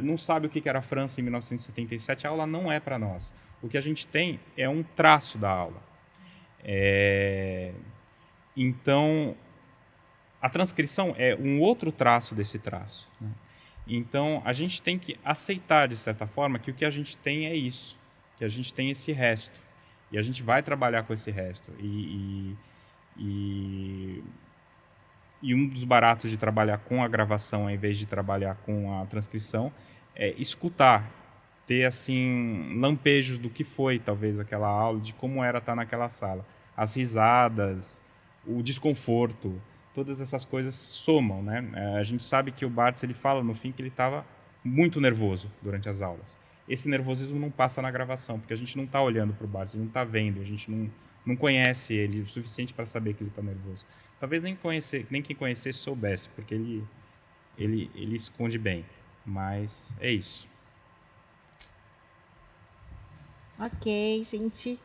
não sabe o que era a França em 1977, a aula não é para nós. O que a gente tem é um traço da aula. Então, a transcrição é um outro traço desse traço, né? Então, a gente tem que aceitar, de certa forma, que o que a gente tem é isso, que a gente tem esse resto, e a gente vai trabalhar com esse resto. E um dos baratos de trabalhar com a gravação, ao invés de trabalhar com a transcrição, é escutar, ter, assim, lampejos do que foi, talvez, aquela aula, de como era estar naquela sala. As risadas, o desconforto, todas essas coisas somam, né? A gente sabe que o Barthes, ele fala no fim que ele estava muito nervoso durante as aulas. Esse nervosismo não passa na gravação, porque a gente não está olhando para o Barthes, não está vendo, a gente não conhece ele o suficiente para saber que ele está nervoso. Talvez nem quem conhecesse soubesse, porque ele esconde bem. Mas é isso. Ok, gente.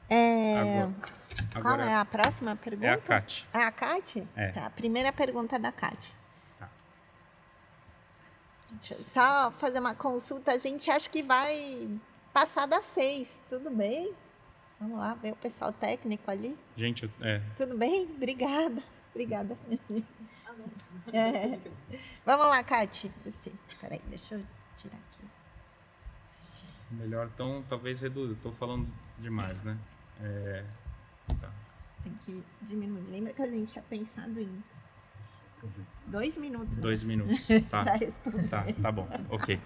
Qual Agora é a próxima pergunta? é a Kate. É a Kate? É. Tá, a primeira pergunta é da Kate. Tá. Deixa eu só fazer uma consulta. A gente acha que vai passar das 6. Tudo bem? Vamos lá, ver o pessoal técnico ali. Gente, Tudo bem? Obrigada. Vamos lá, Kate. Você. Peraí, deixa eu tirar aqui. Melhor, então, talvez reduzir. Estou falando demais, né? Tá. Tem que diminuir. Lembra que a gente tinha pensado em 2 minutos? 2 minutos. Tá. Tá bom. Ok.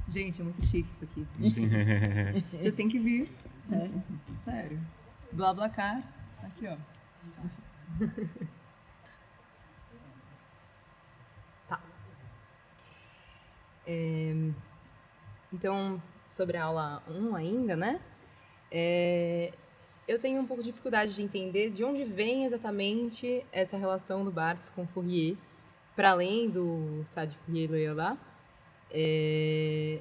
Gente, é muito chique isso aqui. Vocês têm que vir. Sério. BlaBlaCar, aqui, ó. Tá. Então, sobre a aula 1 ainda, né? Eu tenho um pouco de dificuldade de entender de onde vem exatamente essa relação do Barthes com Fourier, para além do Sade Fourier-Loyola. E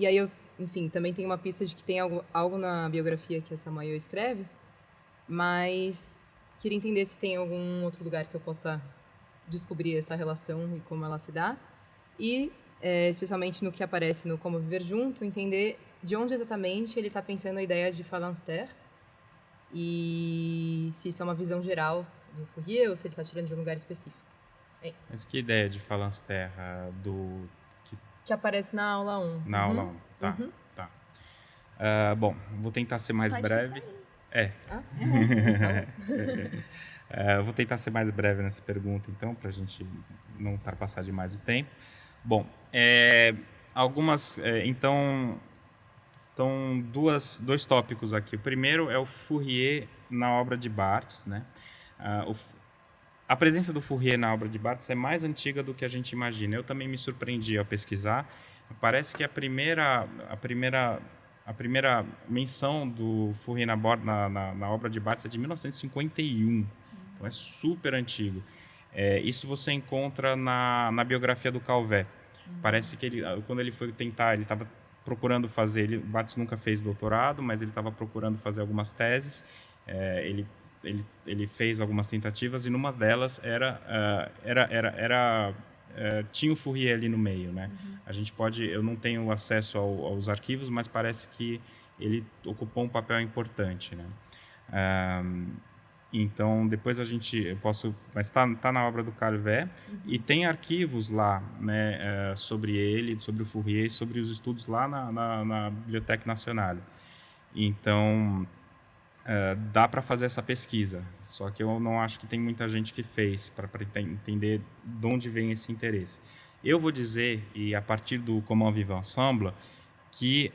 aí eu, enfim, também tenho uma pista de que tem algo na biografia que a Samael escreve, mas queria entender se tem algum outro lugar que eu possa descobrir essa relação e como ela se dá. E, especialmente no que aparece no Como Viver Junto, entender de onde exatamente ele está pensando a ideia de Phalanstère e se isso é uma visão geral do Fourier ou se ele está tirando de um lugar específico. É isso. Mas que ideia de Phalanstère Que aparece na aula 1. Na aula 1, tá. Uhum. Tá. Bom, vou tentar ser mais breve. Vou tentar ser mais breve nessa pergunta, então, para a gente não ultrapassar demais o tempo. Bom, então, dois tópicos aqui. O primeiro é o Fourier na obra de Barthes, né? A presença do Fourier na obra de Barthes é mais antiga do que a gente imagina. Eu também me surpreendi ao pesquisar. Parece que a primeira menção do Fourier na obra de Barthes é de 1951. Então é super antigo. Isso você encontra na biografia do Calvet. Parece que quando ele foi tentar, ele estava procurando fazer. Barthes nunca fez doutorado, mas ele estava procurando fazer algumas teses. Ele fez algumas tentativas e numa delas tinha o Fourier ali no meio, né? Eu não tenho acesso aos arquivos, mas parece que ele ocupou um papel importante, né? Então depois mas está na obra do Calvet e tem arquivos lá, né? Sobre ele, sobre o Fourier, sobre os estudos lá na Bibliothèque Nationale. Então dá para fazer essa pesquisa, só que eu não acho que tem muita gente que fez para entender de onde vem esse interesse. Eu vou dizer, e a partir do Comment Vivre Ensemble, que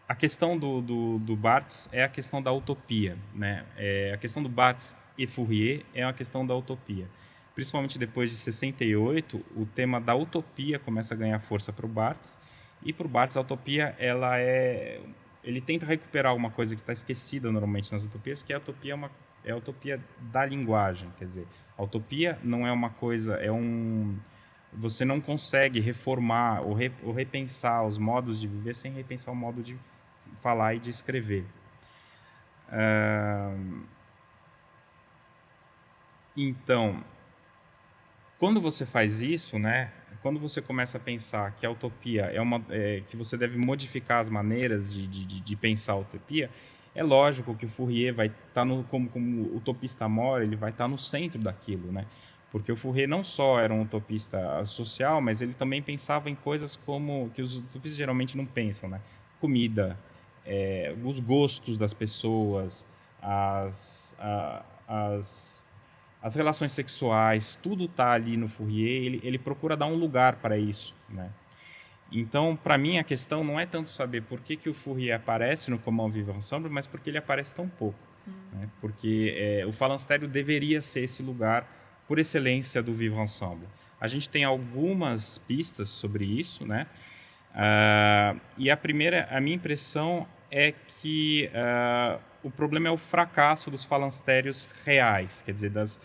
a questão do Barthes é a questão da utopia, né? A questão do Barthes e Fourier é a questão da utopia. Principalmente depois de 68, o tema da utopia começa a ganhar força para o Barthes, E para o Barthes, a utopia, ele tenta recuperar uma coisa que está esquecida normalmente nas utopias, que a utopia é a utopia da linguagem. Quer dizer, a utopia não é uma coisa, você não consegue reformar ou repensar os modos de viver sem repensar o modo de falar e de escrever. Então, quando você faz isso, né, quando você começa a pensar que a utopia que você deve modificar as maneiras de pensar a utopia, é lógico que o Fourier vai estar como utopista mora, ele vai estar no centro daquilo, né? Porque o Fourier não só era um utopista social, mas ele também pensava em coisas como que os utopistas geralmente não pensam, né? Comida, os gostos das pessoas, as relações sexuais, tudo está ali no Fourier, ele procura dar um lugar para isso, né? Então, para mim, a questão não é tanto saber por que o Fourier aparece no Comment Vivre Ensemble, mas porque ele aparece tão pouco. Né? Porque o falanstério deveria ser esse lugar, por excelência, do Vivre Ensemble. A gente tem algumas pistas sobre isso, né? E a minha impressão é que o problema é o fracasso dos falansterios reais, quer dizer, das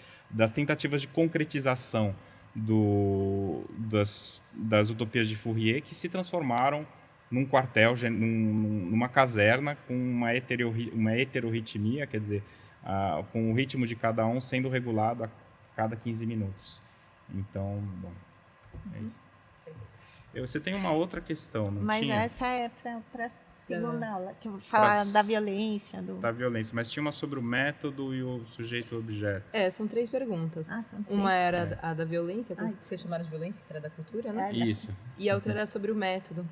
tentativas de concretização das utopias de Fourier, que se transformaram num quartel, numa caserna, com uma heterorritmia, quer dizer, com o ritmo de cada um sendo regulado a cada 15 minutos. Então, bom, é isso. Você tem uma outra questão, não Mas tinha? essa é para segunda aula, que eu vou falar da violência. Da violência, mas tinha uma sobre o método e o sujeito-objeto. São 3 perguntas. São 3. Uma era a da violência, que vocês chamaram de violência, que era da cultura, né? Isso. E a outra era sobre o método.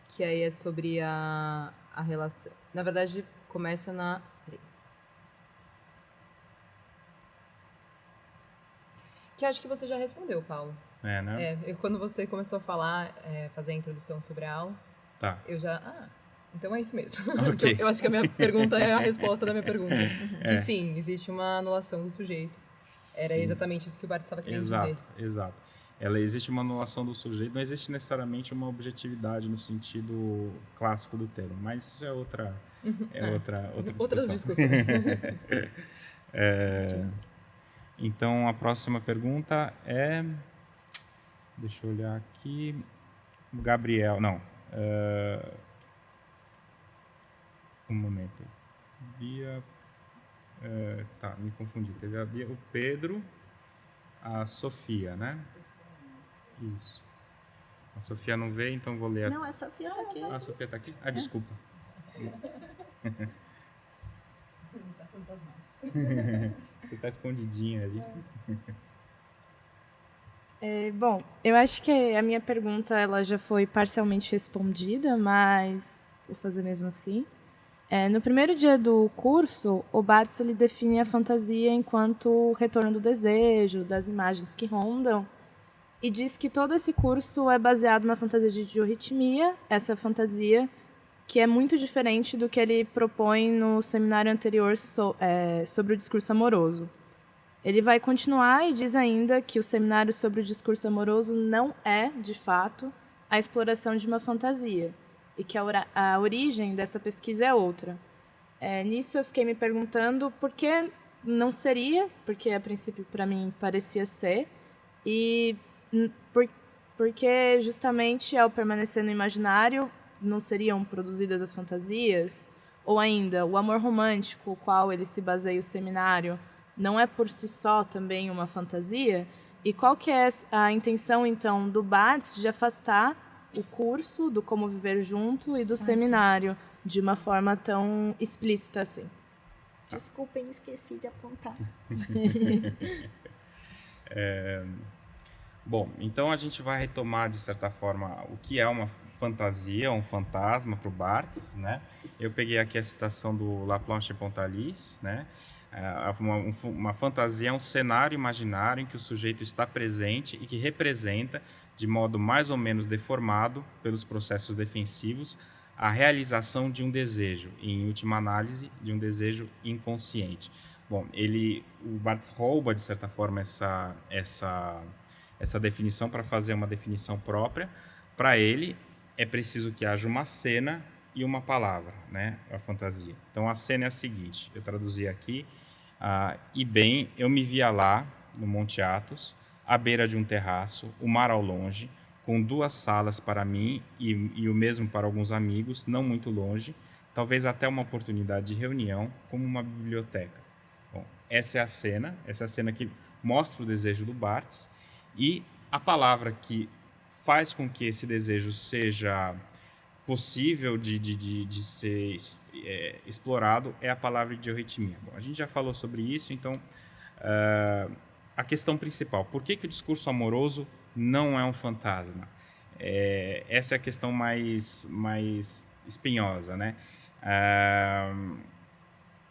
Que aí é sobre a relação... Na verdade, começa na... Que acho que você já respondeu, Paulo. Né? Quando você começou a falar, fazer a introdução sobre a aula, eu já... então é isso mesmo. Okay. Eu acho que a minha pergunta é a resposta da minha pergunta. Que sim, existe uma anulação do sujeito. Era exatamente isso que o Barthes estava querendo dizer. Exato. Existe uma anulação do sujeito, não existe necessariamente uma objetividade no sentido clássico do termo, mas isso é outra discussão. Outras discussões. Então, a próxima pergunta é... Deixa eu olhar aqui... Gabriel... Não. Um momento. Bia... me confundi. Teve a Bia, o Pedro, a Sofia, né? Isso. A Sofia não veio, então vou ler. Não, a Sofia está aqui. A Sofia está aqui? Desculpa. Você está escondidinha ali. Bom, eu acho que a minha pergunta ela já foi parcialmente respondida, mas vou fazer mesmo assim. No primeiro dia do curso, o Barthes ele define a fantasia enquanto o retorno do desejo, das imagens que rondam, e diz que todo esse curso é baseado na fantasia de diorritmia, essa fantasia que é muito diferente do que ele propõe no seminário anterior sobre o discurso amoroso. Ele vai continuar e diz ainda que o seminário sobre o discurso amoroso não é, de fato, a exploração de uma fantasia, e que a origem dessa pesquisa é outra. Nisso eu fiquei me perguntando por que não seria, porque a princípio para mim parecia ser, e porque justamente ao permanecer no imaginário não seriam produzidas as fantasias, ou ainda o amor romântico, o qual ele se baseia o seminário, não é por si só também uma fantasia? E qual que é a intenção, então, do Barthes de afastar o curso do Como Viver Junto e do seminário de uma forma tão explícita assim? Desculpem, esqueci de apontar. Bom, então a gente vai retomar, de certa forma, o que é uma fantasia, um fantasma para o Barthes, né? Eu peguei aqui a citação do Laplanche e Pontalis, né? Uma fantasia é um cenário imaginário em que o sujeito está presente e que representa, de modo mais ou menos deformado pelos processos defensivos, a realização de um desejo, e, em última análise, de um desejo inconsciente. Bom, o Barthes rouba, de certa forma, essa definição para fazer uma definição própria para ele, é preciso que haja uma cena e uma palavra, né? A fantasia. Então a cena é a seguinte, eu traduzi aqui, e bem, eu me via lá, no Monte Athos, à beira de um terraço, o mar ao longe, com 2 salas para mim e o mesmo para alguns amigos, não muito longe, talvez até uma oportunidade de reunião, como uma biblioteca. Bom, essa é a cena que mostra o desejo do Barthes, e a palavra que faz com que esse desejo seja possível de ser explorado é a palavra idioritmia. Bom, a gente já falou sobre isso, então a questão principal, por que o discurso amoroso não é um fantasma? Essa é a questão mais espinhosa, né?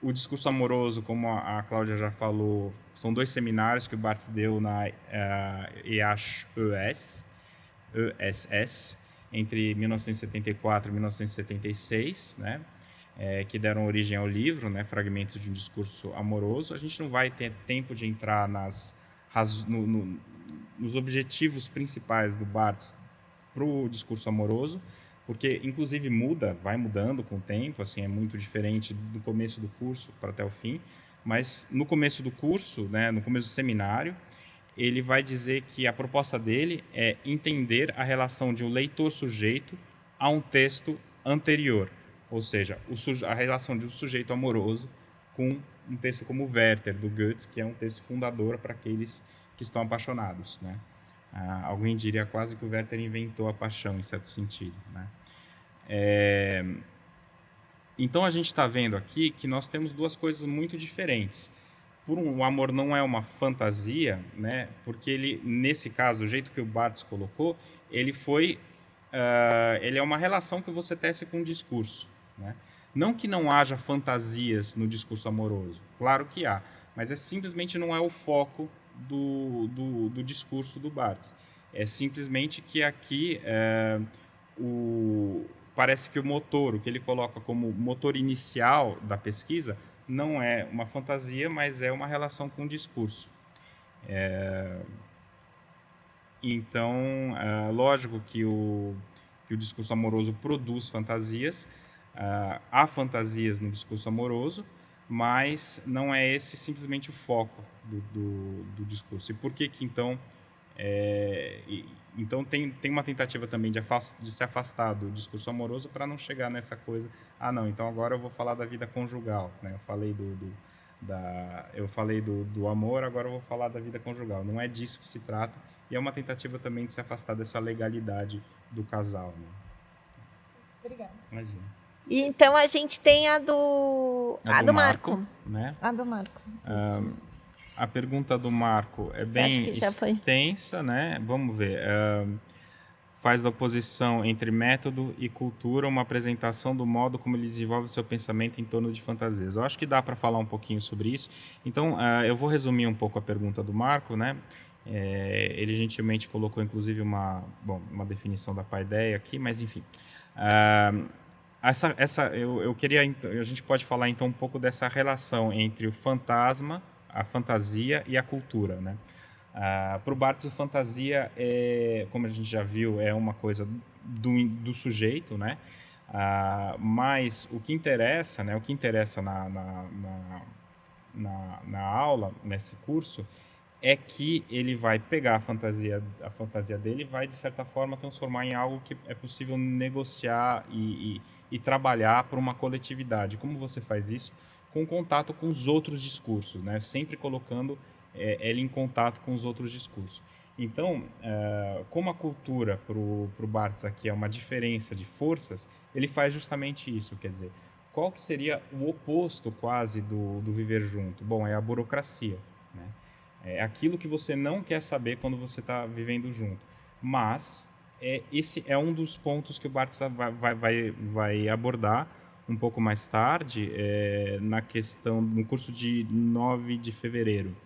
O discurso amoroso, como a Cláudia já falou, são 2 seminários que o Barthes deu na EHES, entre 1974 e 1976, né? Que deram origem ao livro, né? Fragmentos de um discurso amoroso. A gente não vai ter tempo de entrar nos objetivos principais do Barthes para o discurso amoroso, porque inclusive vai mudando com o tempo, assim, é muito diferente do começo do curso para até o fim, mas no começo do curso, né, no começo do seminário, ele vai dizer que a proposta dele é entender a relação de um leitor-sujeito a um texto anterior, ou seja, a relação de um sujeito amoroso com um texto como Werther, do Goethe, que é um texto fundador para aqueles que estão apaixonados, né? Alguém diria quase que o Werther inventou a paixão, em certo sentido, né? Então a gente está vendo aqui que nós temos 2 coisas muito diferentes. O amor não é uma fantasia, né? Porque ele, nesse caso, do jeito que o Barthes colocou, ele é uma relação que você tece com o discurso, né? Não que não haja fantasias no discurso amoroso, claro que há, mas simplesmente não é o foco do discurso do Barthes. É simplesmente que aqui parece que o que ele coloca como motor inicial da pesquisa, não é uma fantasia, mas é uma relação com o discurso. Então, lógico que o discurso amoroso produz fantasias, há fantasias no discurso amoroso, mas não é esse simplesmente o foco do discurso. E por que então... então tem uma tentativa também de se afastar do discurso amoroso para não chegar nessa coisa, não, então agora eu vou falar da vida conjugal, né? Eu falei do amor, agora eu vou falar da vida conjugal. Não é disso que se trata, e é uma tentativa também de se afastar dessa legalidade do casal, né? Obrigada. Imagina. E então a gente tem a do Marco, né? A do Marco. A pergunta do Marco é bem extensa, né? Vamos ver. Faz da oposição entre método e cultura uma apresentação do modo como ele desenvolve seu pensamento em torno de fantasias. Eu acho que dá para falar um pouquinho sobre isso. Então, eu vou resumir um pouco a pergunta do Marco, né? Ele gentilmente colocou, inclusive, uma definição da paideia aqui, mas enfim. A gente pode falar então um pouco dessa relação entre o fantasma, a fantasia e a cultura, né? Para o Barthes, a fantasia, como a gente já viu, é uma coisa do sujeito, né? Mas o que interessa, né? O que interessa na aula, nesse curso, é que ele vai pegar a fantasia dele e vai, de certa forma, transformar em algo que é possível negociar e trabalhar por uma coletividade. Como você faz isso? Com contato com os outros discursos, né? Sempre colocando ele em contato com os outros discursos. Então, como a cultura para o Barthes aqui é uma diferença de forças, ele faz justamente isso, quer dizer, qual que seria o oposto quase do viver junto? Bom, é a burocracia, né? É aquilo que você não quer saber quando você está vivendo junto. Mas esse é um dos pontos que o Barthes vai abordar um pouco mais tarde, no curso de 9 de fevereiro.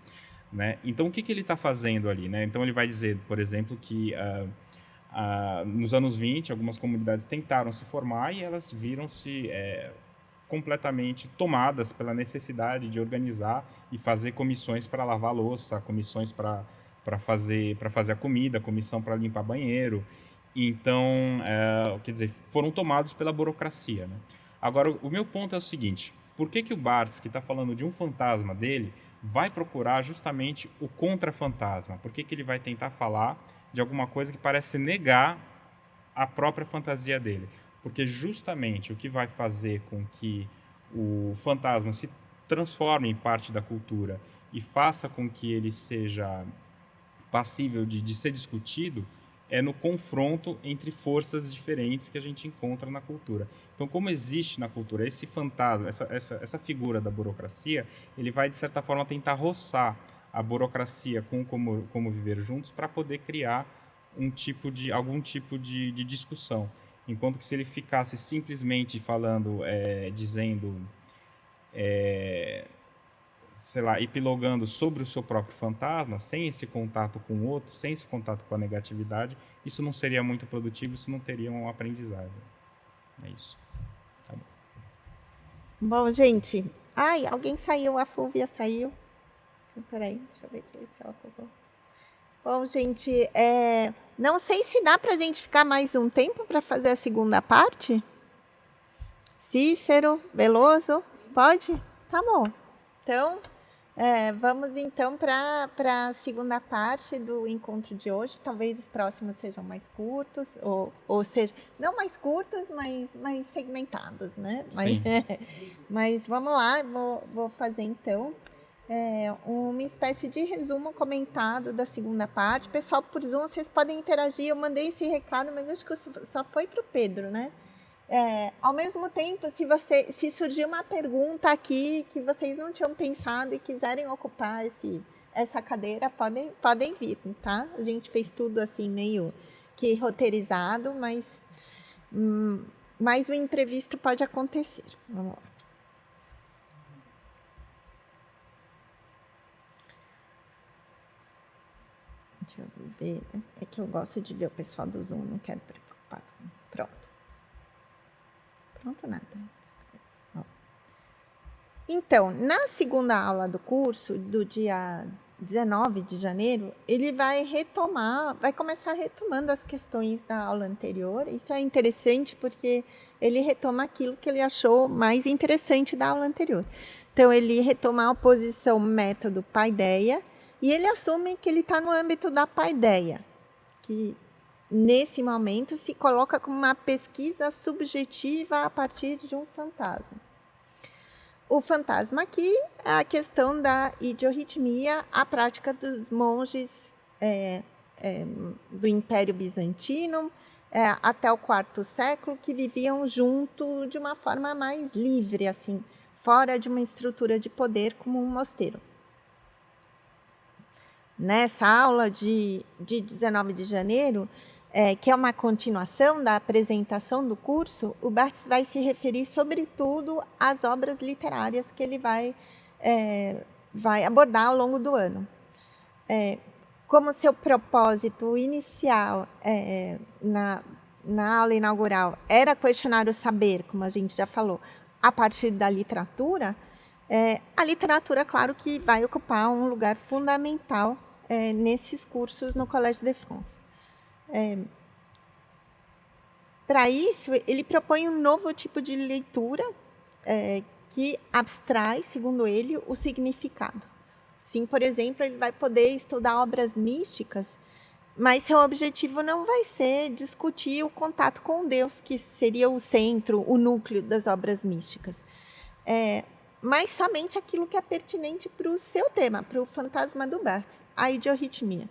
Né? Então, o que ele está fazendo ali? Né? Então, ele vai dizer, por exemplo, que nos anos 20, algumas comunidades tentaram se formar e elas viram-se completamente tomadas pela necessidade de organizar e fazer comissões para lavar a louça, comissões para fazer a comida, comissão para limpar banheiro. Então, quer dizer, foram tomados pela burocracia, né? Agora, o meu ponto é o seguinte: por que o Barthes, que está falando de um fantasma dele, vai procurar justamente o contrafantasma? Por que ele vai tentar falar de alguma coisa que parece negar a própria fantasia dele? Porque justamente o que vai fazer com que o fantasma se transforme em parte da cultura e faça com que ele seja passível de ser discutido é no confronto entre forças diferentes que a gente encontra na cultura. Então, como existe na cultura esse fantasma, essa figura da burocracia, ele vai, de certa forma, tentar roçar a burocracia com como viver juntos para poder criar algum tipo de discussão. Enquanto que se ele ficasse simplesmente falando, dizendo, sei lá, epilogando sobre o seu próprio fantasma, sem esse contato com o outro, sem esse contato com a negatividade, isso não seria muito produtivo, isso não teria um aprendizado. É isso. Tá bom. Bom, gente. Ai, alguém saiu, a Fúvia saiu. Peraí, deixa eu ver aqui se ela colocou. Bom, gente, não sei se dá pra gente ficar mais um tempo para fazer a segunda parte. Cícero, Veloso, pode? Tá bom. Então, vamos então para a segunda parte do encontro de hoje. Talvez os próximos sejam mais curtos, ou seja, não mais curtos, mas mais segmentados, né? Mas vamos lá, vou fazer então uma espécie de resumo comentado da segunda parte. Pessoal, por Zoom, vocês podem interagir. Eu mandei esse recado, mas acho que só foi para o Pedro, né? Ao mesmo tempo, se surgir uma pergunta aqui que vocês não tinham pensado e quiserem ocupar essa cadeira, podem vir, tá? A gente fez tudo assim meio que roteirizado, mas o imprevisto pode acontecer. Vamos lá. Deixa eu ver. É que eu gosto de ver o pessoal do Zoom, não quero preocupar. Pronto. Pronto, nada. Então, na segunda aula do curso, do dia 19 de janeiro, ele vai começar retomando as questões da aula anterior. Isso é interessante porque ele retoma aquilo que ele achou mais interessante da aula anterior. Então, ele retoma a oposição método-paideia e ele assume que ele está no âmbito da paideia, que nesse momento se coloca como uma pesquisa subjetiva a partir de um fantasma. O fantasma aqui é a questão da idiorritmia, a prática dos monges do Império Bizantino até o IV século, que viviam junto de uma forma mais livre, assim, fora de uma estrutura de poder como um mosteiro. Nessa aula de 19 de janeiro, que é uma continuação da apresentação do curso, o Barthes vai se referir, sobretudo, às obras literárias que ele vai abordar ao longo do ano. Como seu propósito inicial na aula inaugural era questionar o saber, como a gente já falou, a partir da literatura, a literatura, claro, que vai ocupar um lugar fundamental nesses cursos no Collège de France. Para isso, ele propõe um novo tipo de leitura que abstrai, segundo ele, o significado. Sim, por exemplo, ele vai poder estudar obras místicas, mas seu objetivo não vai ser discutir o contato com Deus, que seria o centro, o núcleo das obras místicas, mas somente aquilo que é pertinente para o seu tema, para o fantasma do Barthes, a idiorritmia.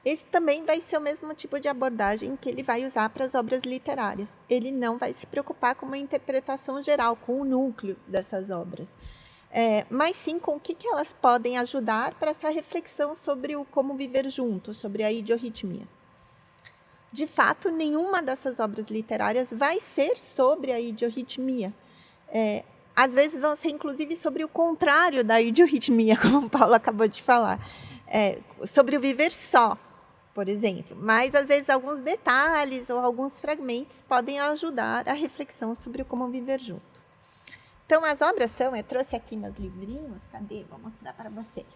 Esse também vai ser o mesmo tipo de abordagem que ele vai usar para as obras literárias. Ele não vai se preocupar com uma interpretação geral, com o núcleo dessas obras, mas sim com o que elas podem ajudar para essa reflexão sobre o como viver junto, sobre a idiorritmia. De fato, nenhuma dessas obras literárias vai ser sobre a idiorritmia. Às vezes vão ser, inclusive, sobre o contrário da idiorritmia, como o Paulo acabou de falar. Sobre o viver só, por exemplo. Mas, às vezes, alguns detalhes ou alguns fragmentos podem ajudar a reflexão sobre o como viver junto. Então, as obras são, eu trouxe aqui meus livrinhos, cadê? Vou mostrar para vocês.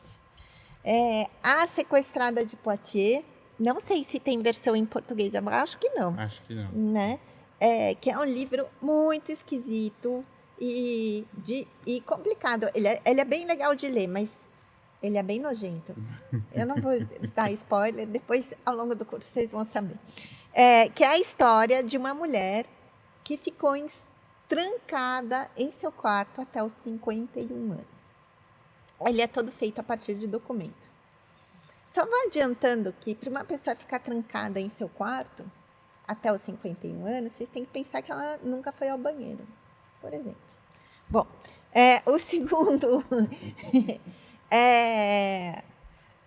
A Sequestrada de Poitiers, não sei se tem versão em português, eu acho que não, Acho que não. né? Que é um livro muito esquisito e complicado. Ele é bem legal de ler, mas ele é bem nojento. Eu não vou dar spoiler, depois ao longo do curso vocês vão saber. Que é a história de uma mulher que ficou trancada em seu quarto até os 51 anos. Ele é todo feito a partir de documentos. Só vou adiantando que para uma pessoa ficar trancada em seu quarto até os 51 anos, vocês têm que pensar que ela nunca foi ao banheiro, por exemplo. Bom,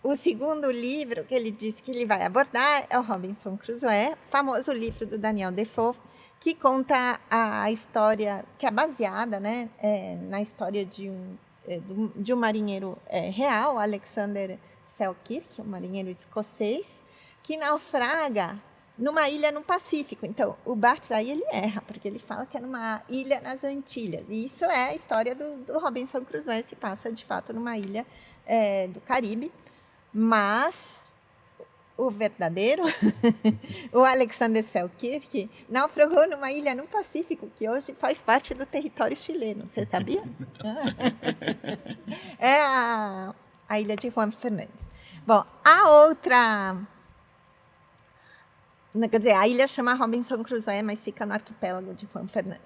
o segundo livro que ele disse que ele vai abordar é o Robinson Crusoe, famoso livro do Daniel Defoe, que conta a história, que é baseada, né, na história de um marinheiro real, Alexander Selkirk, um marinheiro escocês, que naufraga numa ilha no Pacífico. Então, o Barthes aí ele erra, porque ele fala que é numa ilha nas Antilhas. E isso é a história do Robinson Crusoe, se passa de fato numa ilha do Caribe. Mas o verdadeiro, o Alexander Selkirk, naufragou numa ilha no Pacífico, que hoje faz parte do território chileno. Você sabia? É a ilha de Juan Fernandes. Bom, a outra... Quer dizer, a ilha chama Robinson Crusoe, mas fica no arquipélago de Juan Fernandes.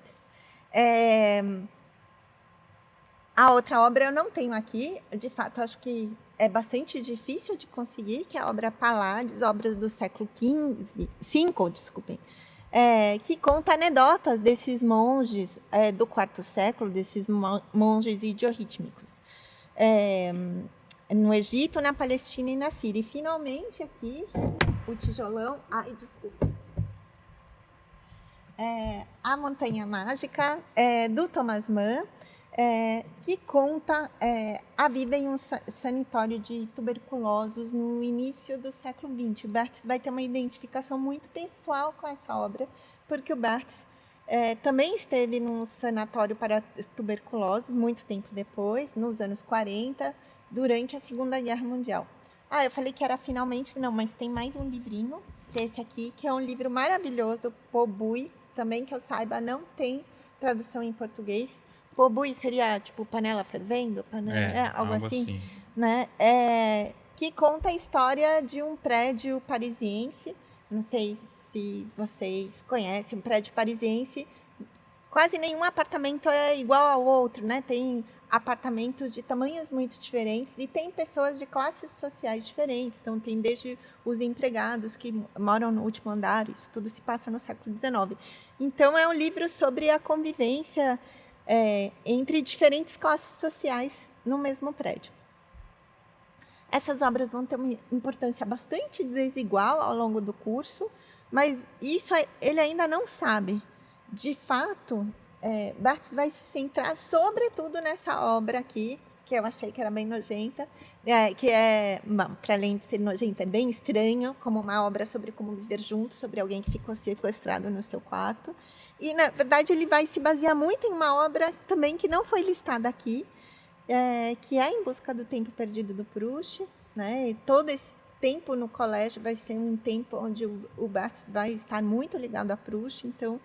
A outra obra eu não tenho aqui, de fato, acho que é bastante difícil de conseguir, que é a obra Paládios, obras do século V, desculpem, que conta anedotas desses monges do quarto século, desses monges idiorrítmicos, no Egito, na Palestina e na Síria. E, finalmente, aqui, o tijolão... Ai, desculpa. A Montanha Mágica, do Thomas Mann, que conta a vida em um sanatório de tuberculosos no início do século XX. O Barthes vai ter uma identificação muito pessoal com essa obra, porque o Barthes também esteve num sanatório para tuberculosos muito tempo depois, nos anos 40, durante a Segunda Guerra Mundial. Eu falei que era finalmente, não, mas tem mais um livrinho, esse aqui, que é um livro maravilhoso, Po Bui, também que eu saiba, não tem tradução em português. Po Bui seria tipo panela fervendo, algo assim, né? Que conta a história de um prédio parisiense. Não sei se vocês conhecem, um prédio parisiense. Quase nenhum apartamento é igual ao outro, né? Tem apartamentos de tamanhos muito diferentes e tem pessoas de classes sociais diferentes. Então, tem desde os empregados que moram no último andar, isso tudo se passa no século XIX. Então, é um livro sobre a convivência entre diferentes classes sociais no mesmo prédio. Essas obras vão ter uma importância bastante desigual ao longo do curso, mas isso ele ainda não sabe. De fato, Barthes vai se centrar sobretudo nessa obra aqui, que eu achei que era bem nojenta, que para além de ser nojenta, é bem estranho, como uma obra sobre como viver junto, sobre alguém que ficou sequestrado no seu quarto. E, na verdade, ele vai se basear muito em uma obra também que não foi listada aqui, que é Em Busca do Tempo Perdido do Proust, né? E todo esse tempo no colégio vai ser um tempo onde o Barthes vai estar muito ligado a Proust, então,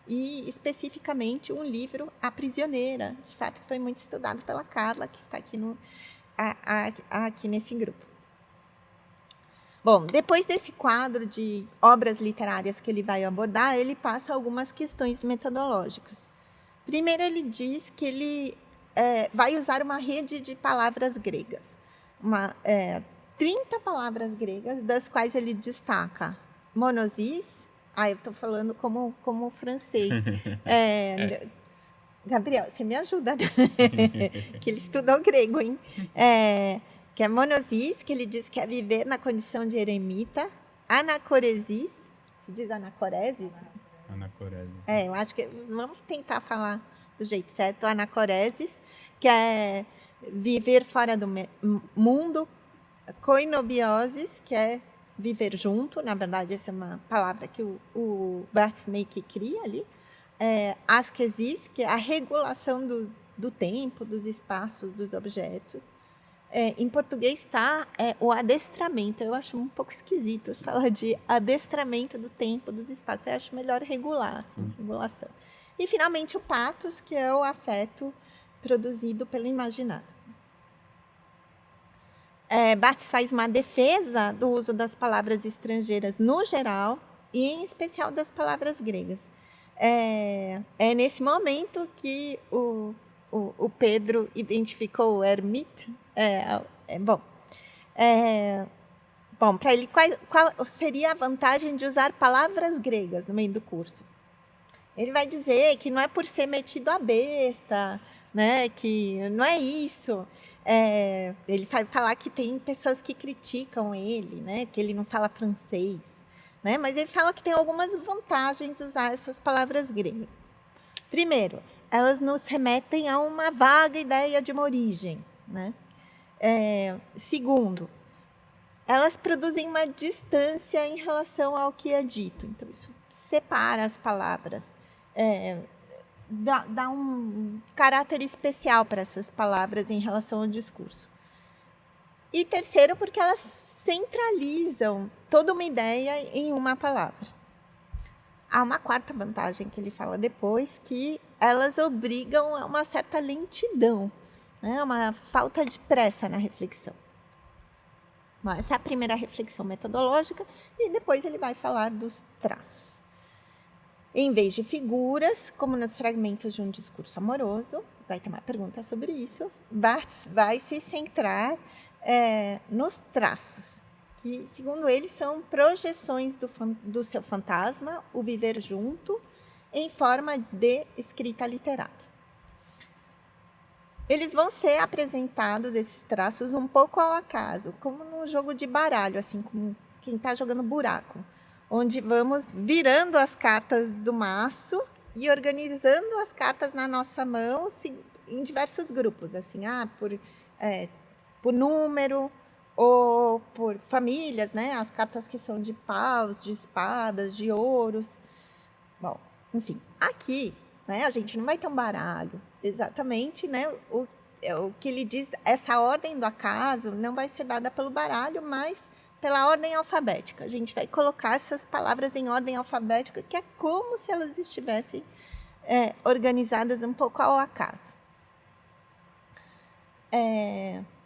e especificamente um livro, A Prisioneira, de fato, que foi muito estudado pela Carla, que está aqui, aqui nesse grupo. Bom, depois desse quadro de obras literárias que ele vai abordar, ele passa algumas questões metodológicas. Primeiro, ele diz que ele vai usar uma rede de palavras gregas, 30 palavras gregas, das quais ele destaca monosis. Eu estou falando como francês. Gabriel, você me ajuda, que ele estudou grego, hein? Que é monosis, que ele diz que é viver na condição de eremita. Anacoresis, se diz anacoresis? Anacoresis. Eu acho que vamos tentar falar do jeito certo. Anacoresis, que é viver fora do mundo. Koinobiosis, que é viver junto. Na verdade, essa é uma palavra que o Barthes meio que cria ali. Askesis, que é a regulação do tempo, dos espaços, dos objetos. Em português está o adestramento. Eu acho um pouco esquisito falar de adestramento do tempo, dos espaços. Eu acho melhor regular, assim, regulação. E, finalmente, o pathos, que é o afeto produzido pelo imaginado. Barthes faz uma defesa do uso das palavras estrangeiras no geral e, em especial, das palavras gregas. É nesse momento que o Pedro identificou o ermite. Bom, para ele, qual seria a vantagem de usar palavras gregas no meio do curso? Ele vai dizer que não é por ser metido à besta, né, que não é isso. Ele vai falar que tem pessoas que criticam ele, né, que ele não fala francês, né, mas ele fala que tem algumas vantagens usar essas palavras gregas. Primeiro, elas nos remetem a uma vaga ideia de uma origem, né? Segundo, elas produzem uma distância em relação ao que é dito. Então, isso separa as palavras, dá um caráter especial para essas palavras em relação ao discurso. E terceiro, porque elas centralizam toda uma ideia em uma palavra. Há uma quarta vantagem que ele fala depois, que elas obrigam a uma certa lentidão, né? Uma falta de pressa na reflexão. Bom, essa é a primeira reflexão metodológica, e depois ele vai falar dos traços. Em vez de figuras, como nos fragmentos de um discurso amoroso, vai ter uma pergunta sobre isso, Barthes vai se centrar nos traços, que, segundo ele, são projeções do seu fantasma, o viver junto, em forma de escrita literária. Eles vão ser apresentados, esses traços, um pouco ao acaso, como num jogo de baralho, assim como quem está jogando buraco, onde vamos virando as cartas do maço e organizando as cartas na nossa mão em diversos grupos, assim, por número, ou por famílias, né? As cartas que são de paus, de espadas, de ouros. Bom, enfim, aqui, né, a gente não vai ter um baralho exatamente, né? O que ele diz, essa ordem do acaso não vai ser dada pelo baralho, mas pela ordem alfabética. A gente vai colocar essas palavras em ordem alfabética, que é como se elas estivessem organizadas um pouco ao acaso.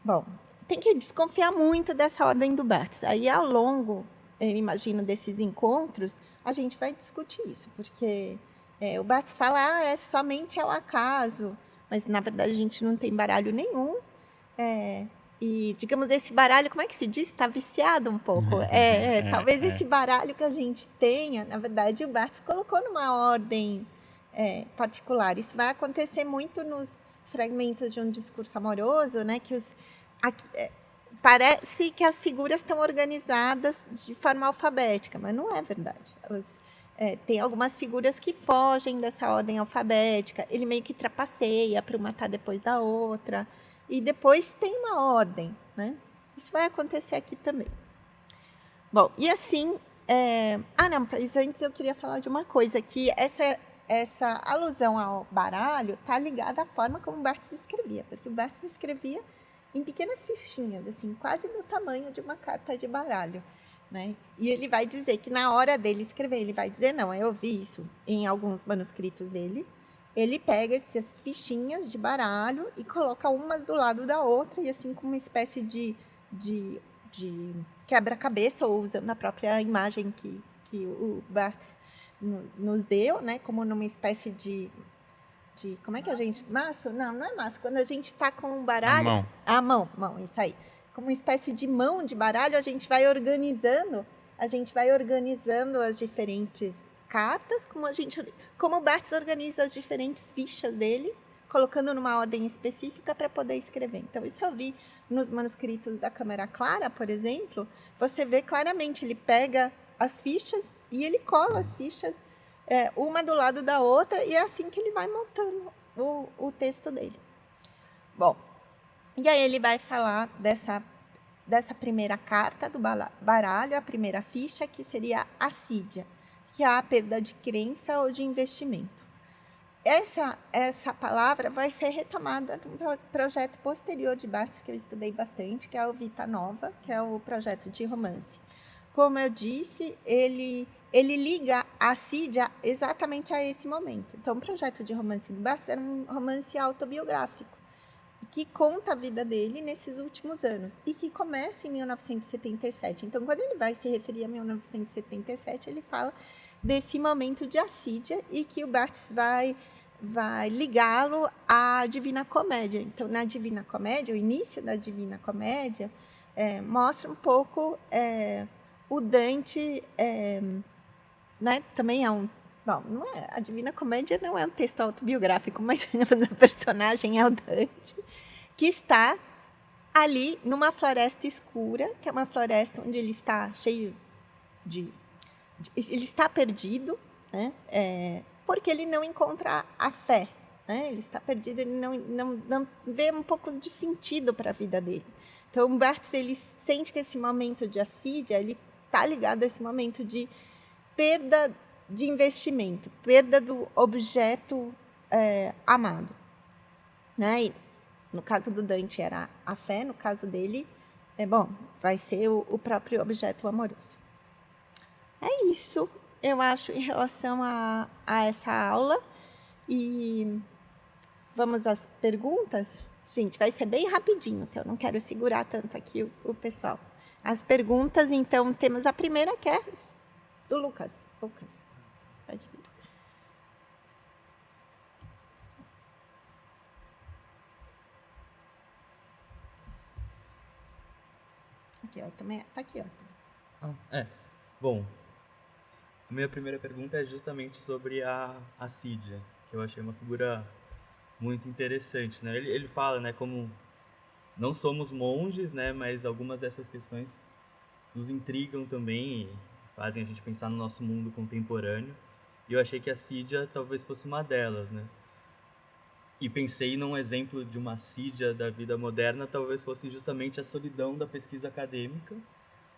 Bom, tem que desconfiar muito dessa ordem do Barthes. Aí, ao longo, eu imagino, desses encontros, a gente vai discutir isso, porque o Barthes fala, somente ao acaso, mas, na verdade, a gente não tem baralho nenhum. E, digamos, esse baralho, como é que se diz? Está viciado um pouco. Talvez esse baralho que a gente tenha, na verdade, o Barthes colocou numa ordem particular. Isso vai acontecer muito nos fragmentos de um discurso amoroso, né? Que parece que as figuras estão organizadas de forma alfabética, mas não é verdade. Elas tem algumas figuras que fogem dessa ordem alfabética. Ele meio que trapaceia para uma estar depois da outra. E depois tem uma ordem, né? Isso vai acontecer aqui também. Bom, e assim... mas antes eu queria falar de uma coisa, que essa alusão ao baralho está ligada à forma como Barthes escrevia, porque o Barthes escrevia em pequenas fichinhas, assim, quase do tamanho de uma carta de baralho, né? E ele vai dizer que na hora dele escrever, ele vai dizer, não, eu vi isso em alguns manuscritos dele, ele pega essas fichinhas de baralho e coloca umas do lado da outra, e assim como uma espécie de quebra-cabeça, ou usando a própria imagem que o Barthes nos deu, né? Como numa espécie de como é que a gente... Maço? Não é maço. Quando a gente está com um baralho... A mão, isso aí. Como uma espécie de mão de baralho, a gente vai organizando as diferentes cartas, como o Barthes organiza as diferentes fichas dele, colocando numa ordem específica para poder escrever. Então, isso eu vi nos manuscritos da Câmara Clara, por exemplo. Você vê claramente, ele pega as fichas e ele cola as fichas uma do lado da outra, e é assim que ele vai montando o texto dele. Bom, e aí ele vai falar dessa primeira carta do baralho, a primeira ficha, que seria assídia, que é a perda de crença ou de investimento. essa palavra vai ser retomada no projeto posterior de Barthes, que eu estudei bastante, que é o Vita Nova, que é o projeto de romance. Como eu disse, ele liga a Sídia exatamente a esse momento. Então, o projeto de romance do Barthes era um romance autobiográfico, que conta a vida dele nesses últimos anos, e que começa em 1977. Então, quando ele vai se referir a 1977, ele fala desse momento de assídia, e que o Barthes vai ligá-lo à Divina Comédia. Então, na Divina Comédia, o início da Divina Comédia, mostra um pouco o Dante, né, também é um... Bom, a Divina Comédia não é um texto autobiográfico, mas o personagem é o Dante, que está ali numa floresta escura, que é uma floresta onde ele está cheio ele está perdido, né, porque ele não encontra a fé, né, ele está perdido, ele não vê um pouco de sentido para a vida dele. Então, o Barthes, ele sente que esse momento de assídia, ele está ligado a esse momento de perda de investimento, perda do objeto amado, né? E no caso do Dante era a fé, no caso dele, vai ser o próprio objeto amoroso. É isso, eu acho, em relação a essa aula. E vamos às perguntas? Gente, vai ser bem rapidinho, que eu não quero segurar tanto aqui o pessoal. As perguntas, então, temos a primeira, que é do Lucas. Lucas, pode vir. Aqui, ó, também tá aqui, ó. Bom, a minha primeira pergunta é justamente sobre a Sídia, que eu achei uma figura muito interessante, né? Ele fala, né, como não somos monges, né, mas algumas dessas questões nos intrigam também e fazem a gente pensar no nosso mundo contemporâneo. E eu achei que a Sídia talvez fosse uma delas, né? E pensei num exemplo de uma Sídia da vida moderna, talvez fosse justamente a solidão da pesquisa acadêmica.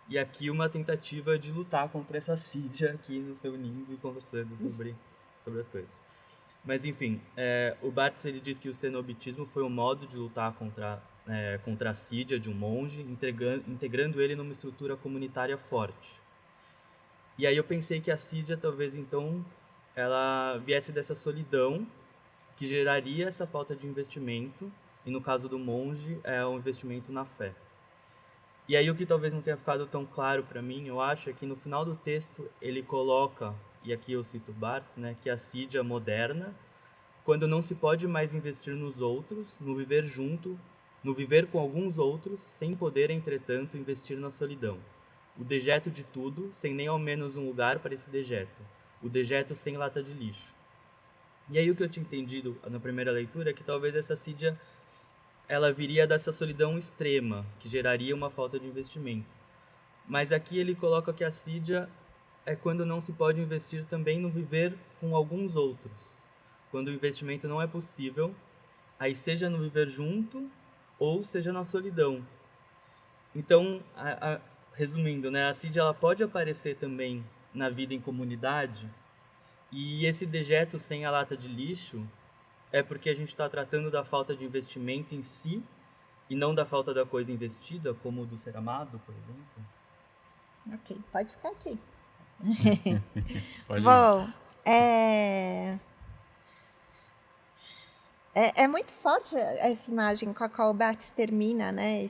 E aqui uma tentativa de lutar contra essa Sídia aqui nos reunindo e conversando sobre as coisas. Mas, enfim, o Barthes, ele diz que o cenobitismo foi um modo de lutar contra a Sídia de um monge, integrando ele numa estrutura comunitária forte. E aí eu pensei que a Sídia, talvez, então, ela viesse dessa solidão que geraria essa falta de investimento, e no caso do monge, é o investimento na fé. E aí o que talvez não tenha ficado tão claro para mim, eu acho, é que no final do texto ele coloca, e aqui eu cito Barthes, né, que a Sídia moderna, quando não se pode mais investir nos outros, no viver junto, no viver com alguns outros, sem poder, entretanto, investir na solidão. O dejeto de tudo, sem nem ao menos um lugar para esse dejeto. O dejeto sem lata de lixo. E aí o que eu tinha entendido na primeira leitura é que talvez essa Sídia, ela viria dessa solidão extrema, que geraria uma falta de investimento. Mas aqui ele coloca que a Sídia é quando não se pode investir também no viver com alguns outros. Quando o investimento não é possível, aí seja no viver junto ou seja na solidão. Então, resumindo, né, a Sídia ela pode aparecer também na vida em comunidade, e esse dejeto sem a lata de lixo é porque a gente está tratando da falta de investimento em si e não da falta da coisa investida, como o do ser amado, por exemplo? Ok, pode ficar aqui. Pode ir. Bom, é muito forte essa imagem com a qual o Barthes termina, né,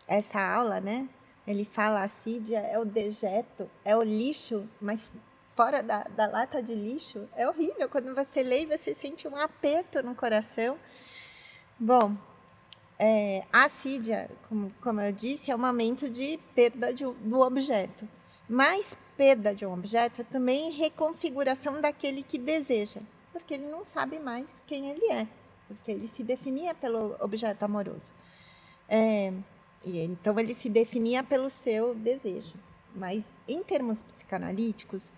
essa aula, né? Ele fala a Sídia é o dejeto, é o lixo, mas fora da lata de lixo. É horrível quando você lê e você sente um aperto no coração. Bom, a Sídia, como eu disse, é um momento de perda do objeto. Mas perda de um objeto é também reconfiguração daquele que deseja, porque ele não sabe mais quem ele é, porque ele se definia pelo objeto amoroso. E então ele se definia pelo seu desejo. Mas em termos psicanalíticos,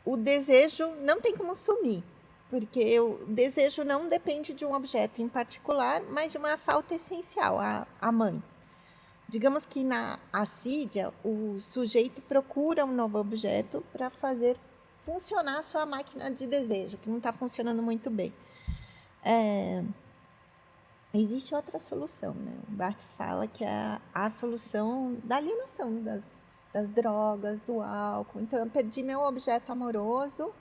o desejo não tem como sumir, porque o desejo não depende de um objeto em particular, mas de uma falta essencial, a mãe. Digamos que na assídia, o sujeito procura um novo objeto para fazer funcionar a sua máquina de desejo, que não está funcionando muito bem. Existe outra solução, né? O Barthes fala que é a solução da alienação das drogas, do álcool. Então, eu perdi meu objeto amoroso,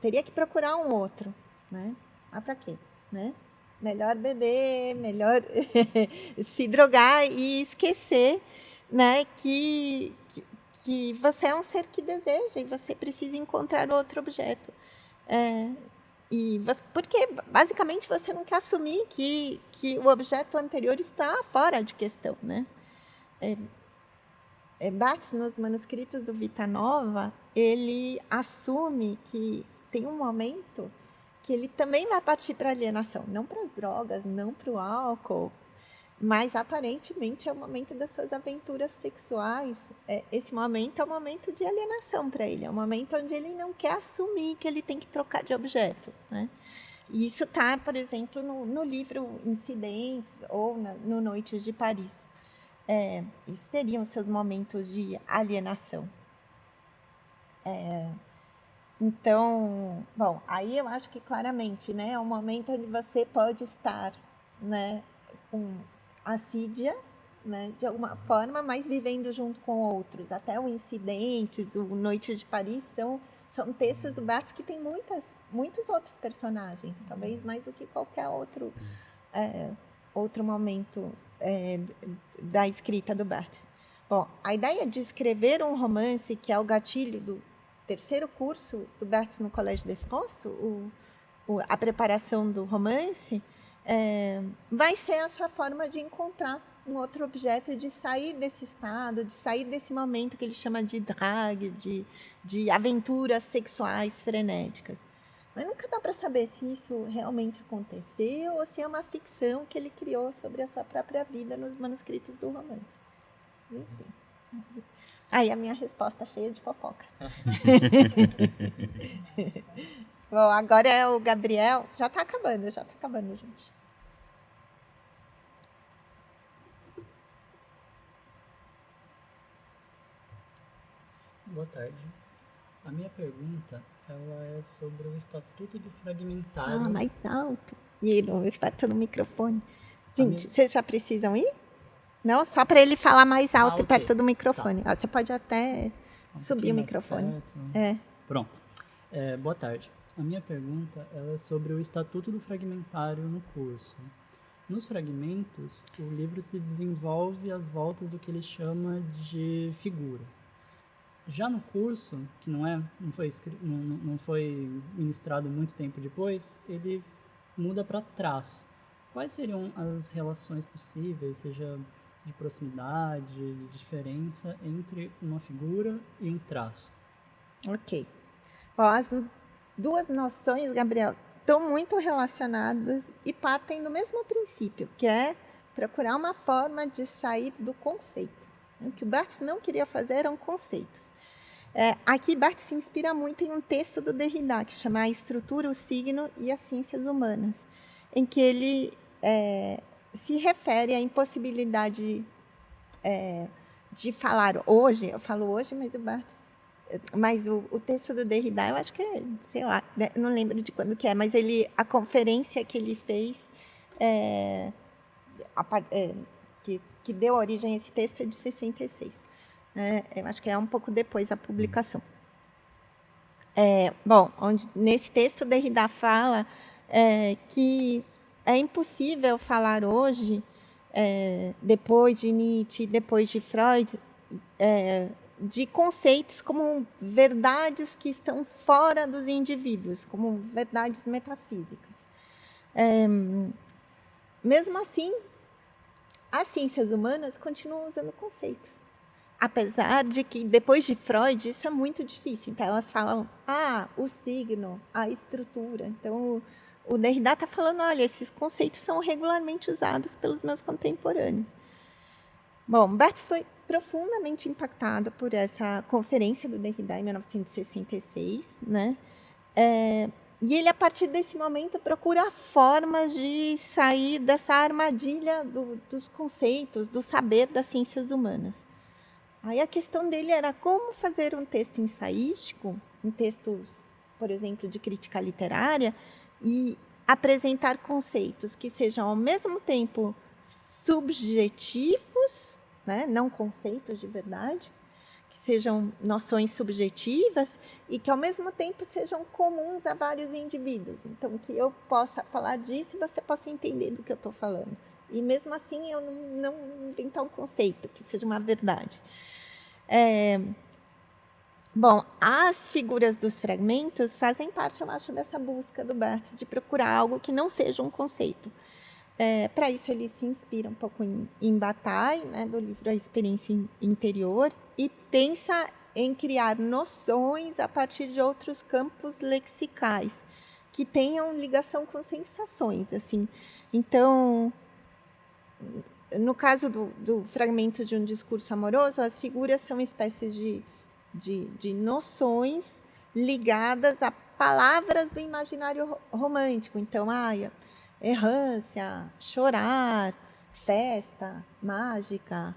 teria que procurar um outro, né? Mas para quê, né? Melhor beber, melhor se drogar e esquecer, né, que você é um ser que deseja e você precisa encontrar outro objeto. Porque, basicamente, você não quer assumir que o objeto anterior está fora de questão, né? Barthes, nos manuscritos do Vita Nova, ele assume que tem um momento que ele também vai partir para a alienação, não para as drogas, não para o álcool, mas aparentemente é o momento das suas aventuras sexuais. Esse momento é um momento de alienação para ele, é um momento onde ele não quer assumir que ele tem que trocar de objeto, né? E isso está, por exemplo, no livro Incidentes ou no Noites de Paris. Esses seriam seus momentos de alienação. Então, bom, aí eu acho que claramente, né, é um momento onde você pode estar, né, com assídia, né, de alguma forma, mas vivendo junto com outros. Até o Incidentes, o Noites de Paris, são textos do Barthes que tem muitos outros personagens, talvez mais do que qualquer outro momento da escrita do Barthes. Bom, a ideia de escrever um romance, que é o gatilho do terceiro curso do Barthes no Collège de France, a preparação do romance, vai ser a sua forma de encontrar um outro objeto, de sair desse estado, de sair desse momento que ele chama de drague, de aventuras sexuais frenéticas. Mas nunca dá para saber se isso realmente aconteceu ou se é uma ficção que ele criou sobre a sua própria vida nos manuscritos do romance. Enfim. Aí a minha resposta cheia de fofoca. Bom, agora é o Gabriel. Já está acabando, gente. Boa tarde. A minha pergunta, ela é sobre o Estatuto do Fragmentário. Mais alto. E não está no microfone. Gente, vocês já precisam ir? Não, só para ele falar mais alto, okay. Perto do microfone. Tá. Você pode até subir o microfone. Pronto. Boa tarde. A minha pergunta, ela é sobre o Estatuto do Fragmentário no curso. Nos fragmentos, o livro se desenvolve às voltas do que ele chama de figura. Já no curso, que não foi ministrado muito tempo depois, ele muda para traço. Quais seriam as relações possíveis, seja de proximidade, de diferença entre uma figura e um traço? Ok. Bom, as duas noções, Gabriel, estão muito relacionadas e partem do mesmo princípio, que é procurar uma forma de sair do conceito. O que o Barthes não queria fazer eram conceitos. Aqui, Barthes se inspira muito em um texto do Derrida, que chama A Estrutura, o Signo e as Ciências Humanas, em que ele se refere à impossibilidade de falar hoje, eu falo hoje, mas o Barthes, mas o texto do Derrida, eu acho que sei lá, não lembro de quando que é, mas a conferência que ele fez, que deu origem a esse texto, é de 66. Eu acho que é um pouco depois da publicação. Nesse texto, Derrida fala que é impossível falar hoje, depois de Nietzsche, depois de Freud, de conceitos como verdades que estão fora dos indivíduos, como verdades metafísicas. Mesmo assim, as ciências humanas continuam usando conceitos. Apesar de que, depois de Freud, isso é muito difícil. Então, elas falam, o signo, a estrutura. Então, o Derrida está falando, olha, esses conceitos são regularmente usados pelos meus contemporâneos. Bom, Barthes foi profundamente impactado por essa conferência do Derrida em 1966, né? E ele, a partir desse momento, procura formas de sair dessa armadilha dos conceitos, do saber das ciências humanas. Aí a questão dele era como fazer um texto ensaístico, um texto, por exemplo, de crítica literária, e apresentar conceitos que sejam ao mesmo tempo subjetivos, né, não conceitos de verdade, que sejam noções subjetivas e que ao mesmo tempo sejam comuns a vários indivíduos. Então, que eu possa falar disso e você possa entender do que eu estou falando. E mesmo assim eu não inventar um conceito que seja uma verdade. Bom, as figuras dos fragmentos fazem parte, eu acho, dessa busca do Barthes de procurar algo que não seja um conceito. Para isso, ele se inspira um pouco em Bataille, né, do livro A Experiência Interior, e pensa em criar noções a partir de outros campos lexicais que tenham ligação com sensações, assim. Então, no caso do fragmento de um discurso amoroso, as figuras são espécies de noções ligadas a palavras do imaginário romântico. Então, errância, chorar, festa, mágica,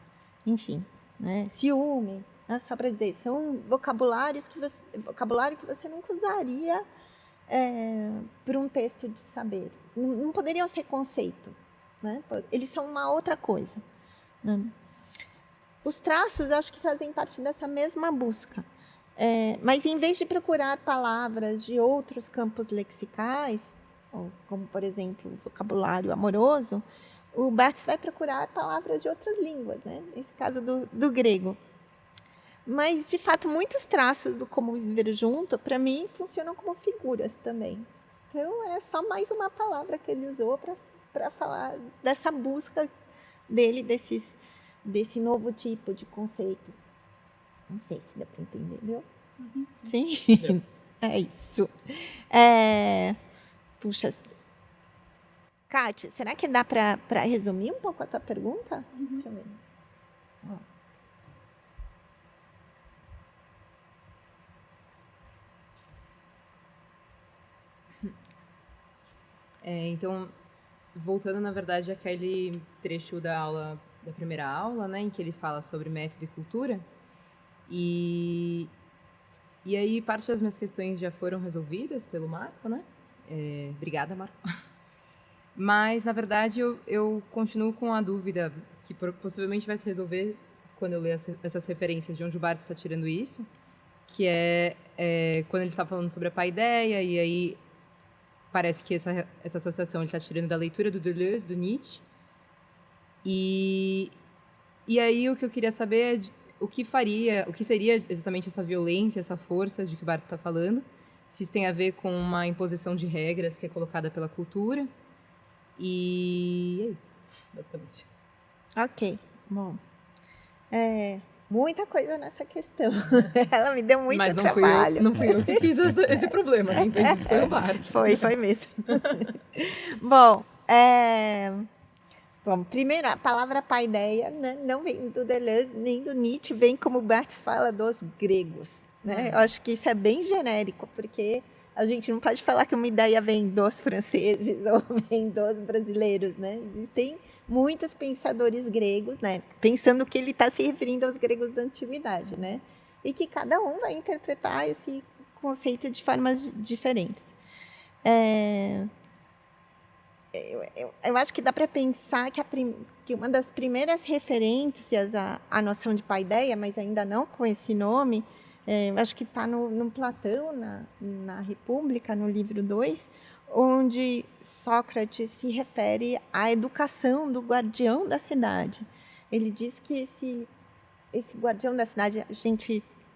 enfim, né? Ciúme, né? Só para dizer, são vocabulário que você nunca usaria para um texto de saber. Não poderiam ser conceito, né? Eles são uma outra coisa, né? Os traços, acho que fazem parte dessa mesma busca. Mas, em vez de procurar palavras de outros campos lexicais, como, por exemplo, o vocabulário amoroso, o Barthes vai procurar palavras de outras línguas, né? Nesse caso do grego. Mas, de fato, muitos traços do Como Viver Junto, para mim, funcionam como figuras também. Então, é só mais uma palavra que ele usou para falar dessa busca dele, desse novo tipo de conceito. Não sei se dá para entender, deu? Sim? É isso. Puxa. Kátia, será que dá para resumir um pouco a tua pergunta? Deixa eu ver. Então, voltando, na verdade, àquele trecho da primeira aula, né, em que ele fala sobre método e cultura, e aí parte das minhas questões já foram resolvidas pelo Marco, né? Obrigada, Marco. Mas, na verdade, eu continuo com a dúvida que possivelmente vai se resolver quando eu ler essas referências de onde o Barthes está tirando isso, que é quando ele está falando sobre a paideia, e aí parece que essa associação ele está tirando da leitura do Deleuze, do Nietzsche. E aí o que eu queria saber é o que seria exatamente essa violência, essa força de que o Barthes está falando, se isso tem a ver com uma imposição de regras que é colocada pela cultura. E é isso, basicamente. Ok, bom. Muita coisa nessa questão. Ela me deu muito trabalho. Não fui eu que fiz esse problema. Quem fez isso foi o Barthes. Foi mesmo. Bom, primeiro, a palavra paideia, né, não vem do Deleuze nem do Nietzsche, vem, como o Barthes fala, dos gregos. Né? Eu acho que isso é bem genérico, porque a gente não pode falar que uma ideia vem dos franceses ou vem dos brasileiros, né? Existem muitos pensadores gregos, né? Pensando que ele está se referindo aos gregos da antiguidade, né? E que cada um vai interpretar esse conceito de formas diferentes. Eu acho que dá para pensar que uma das primeiras referências à noção de paideia, mas ainda não com esse nome, acho que está no Platão, na República, no livro 2, onde Sócrates se refere à educação do guardião da cidade. Ele diz que esse guardião da cidade,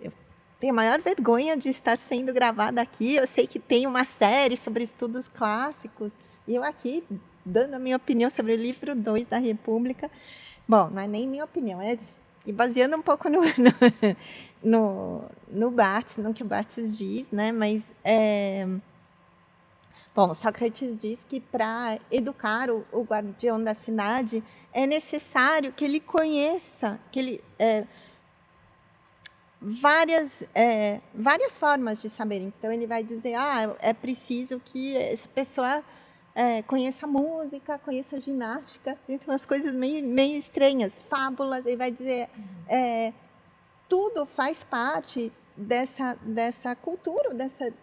eu tenho a maior vergonha de estar sendo gravada aqui, eu sei que tem uma série sobre estudos clássicos, e eu aqui dando a minha opinião sobre o livro 2 da República. Bom, não é nem minha opinião, e baseando um pouco no Barthes, no que o Barthes diz, né? Mas, Sócrates diz que para educar o guardião da cidade é necessário que ele conheça, várias formas de saber. Então, ele vai dizer, é preciso que essa pessoa conheça música, conheça ginástica, são umas coisas meio estranhas, fábulas. Ele vai dizer, tudo faz parte dessa cultura, dessa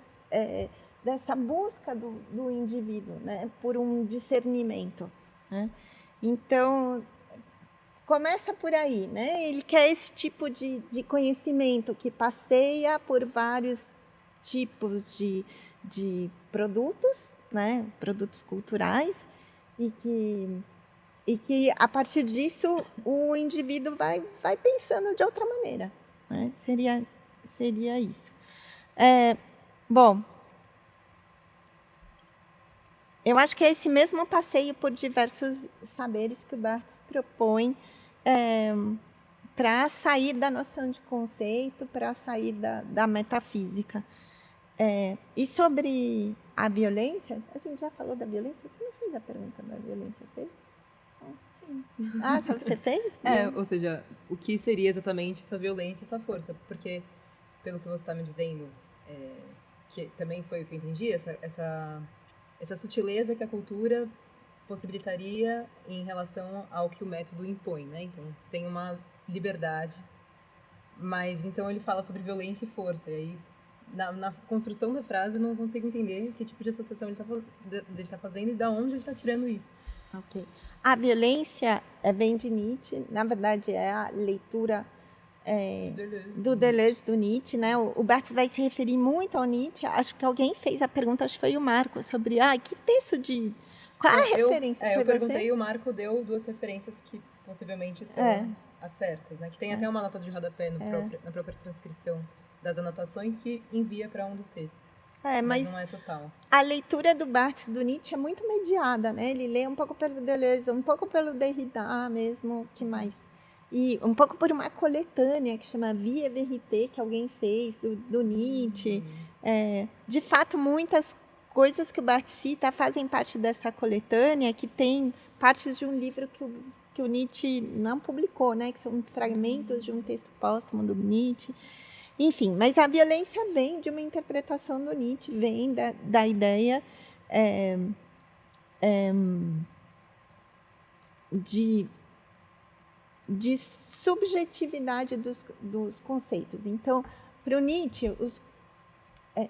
busca do indivíduo, né, por um discernimento, né? Então, começa por aí, né? Ele quer esse tipo de conhecimento que passeia por vários tipos de produtos, né? Produtos culturais, e que a partir disso o indivíduo vai pensando de outra maneira, né? Seria isso. Bom, eu acho que é esse mesmo passeio por diversos saberes que o Barthes propõe para sair da noção de conceito, para sair da metafísica. E sobre a violência, a gente já falou da violência? Você não fez a pergunta da violência, fez? Sim. Ah, você fez? Ou seja, o que seria exatamente essa violência, essa força? Porque, pelo que você está me dizendo, que também foi o que eu entendi, essa sutileza que a cultura possibilitaria em relação ao que o método impõe, né? Então, tem uma liberdade, mas então ele fala sobre violência e força, e aí na construção da frase eu não consigo entender que tipo de associação ele está fazendo e de onde ele está tirando isso. Ok. A violência vem de Nietzsche, na verdade é a leitura do Deleuze, do Nietzsche, né? O Barthes vai se referir muito ao Nietzsche. Acho que alguém fez a pergunta, acho que foi o Marco, sobre que texto de... Qual a referência? Eu perguntei e o Marco deu 2 referências que possivelmente são as certas, né? Que tem até uma nota de rodapé na própria transcrição das anotações que envia para um dos textos. Mas não é total. A leitura do Barthes do Nietzsche é muito mediada, né? Ele lê um pouco pelo Deleuze, um pouco pelo Derrida mesmo, que mais? E um pouco por uma coletânea que chama Vie et Vérité, que alguém fez, do Nietzsche. De fato, muitas coisas que o Barthes cita fazem parte dessa coletânea, que tem partes de um livro que o Nietzsche não publicou, né? Que são fragmentos de um texto póstumo do Nietzsche. Enfim, mas a violência vem de uma interpretação do Nietzsche, vem da ideia de subjetividade dos conceitos. Então, para o Nietzsche,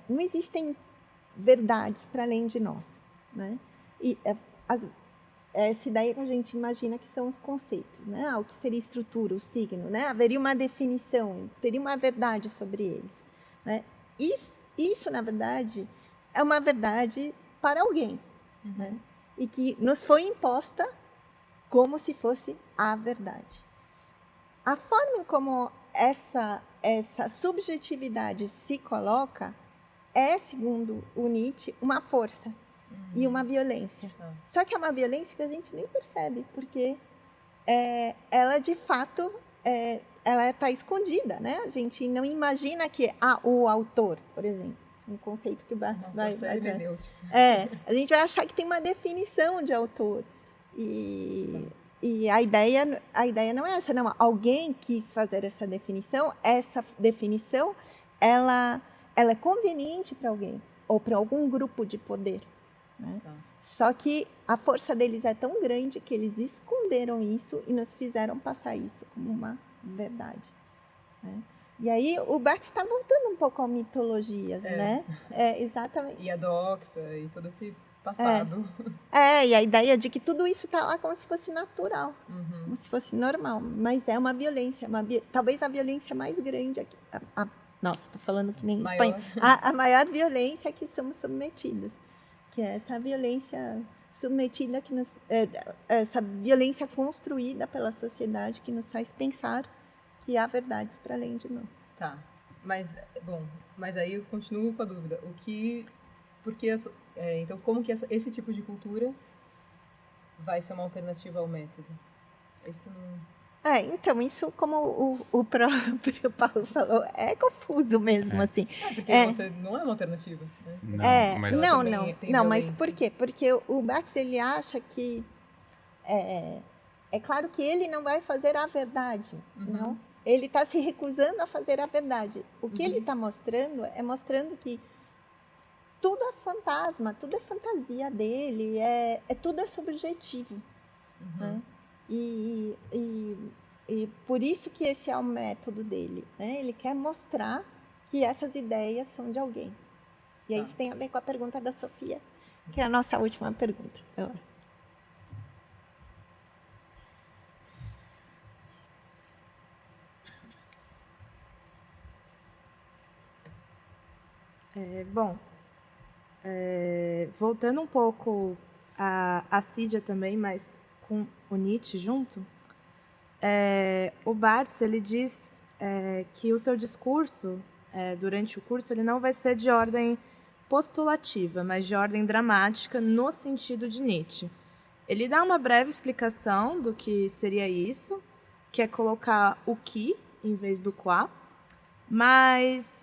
não existem verdades para além de nós, né? E essa ideia que a gente imagina que são os conceitos, né? O que seria estrutura, o signo, né? Haveria uma definição, teria uma verdade sobre eles, né? Isso, na verdade, é uma verdade para alguém, né? E que nos foi imposta como se fosse a verdade. A forma como essa subjetividade se coloca segundo o Nietzsche, uma força e uma violência. Só que é uma violência que a gente nem percebe, porque ela, de fato, ela está escondida, né? A gente não imagina que o autor, por exemplo, um conceito que o Barthes vai a gente vai achar que tem uma definição de autor. E a ideia não é essa, não. Alguém quis fazer essa definição ela é conveniente para alguém, ou para algum grupo de poder, né? Só que a força deles é tão grande que eles esconderam isso e nos fizeram passar isso como uma verdade, né? E aí o Barthes está voltando um pouco a mitologias, né? Exatamente. E a doxa e todo esse passado. E a ideia de que tudo isso está lá como se fosse natural, como se fosse normal, mas é uma violência, talvez a violência mais grande aqui. Nossa, estou falando que nem espanhol. A maior violência a que somos submetidos, que é essa violência submetida, essa violência construída pela sociedade que nos faz pensar que há verdades para além de nós. Tá, mas aí eu continuo com a dúvida. Então, como que esse tipo de cultura vai ser uma alternativa ao método? Isso que não... Então, isso, como o próprio Paulo falou, é confuso mesmo, assim. Porque você não é uma alternativa, né? Não, mas por quê? Porque o Barthes, ele acha que... É claro que ele não vai fazer a verdade, não? Ele está se recusando a fazer a verdade. O que ele está mostrando que tudo é fantasma, tudo é fantasia dele, tudo é subjetivo, né? E por isso que esse é o método dele, né? Ele quer mostrar que essas ideias são de alguém. E aí isso tem a ver com a pergunta da Sofia, que é a nossa última pergunta. Voltando um pouco a Cídia também, mas com o Nietzsche junto, o Barthes ele diz que o seu discurso, durante o curso, ele não vai ser de ordem postulativa, mas de ordem dramática no sentido de Nietzsche. Ele dá uma breve explicação do que seria isso, que é colocar o que em vez do quá, mas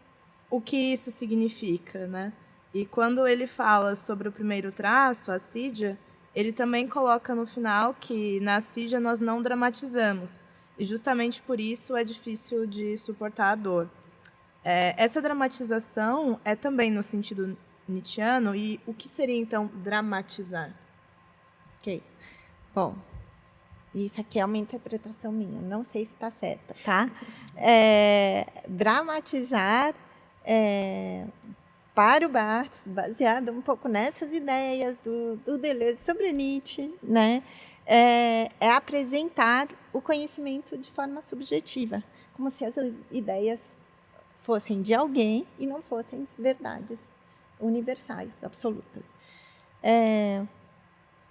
o que isso significa, né? E quando ele fala sobre o primeiro traço, a Cídia, ele também coloca no final que na Cídia nós não dramatizamos, e justamente por isso é difícil de suportar a dor. Essa dramatização é também no sentido nietzschiano, e o que seria então dramatizar? Ok. Bom, isso aqui é uma interpretação minha, não sei se está certa, tá? Dramatizar para o Barthes, baseado um pouco nessas ideias do Deleuze sobre Nietzsche, né? É apresentar o conhecimento de forma subjetiva, como se essas ideias fossem de alguém e não fossem verdades universais, absolutas.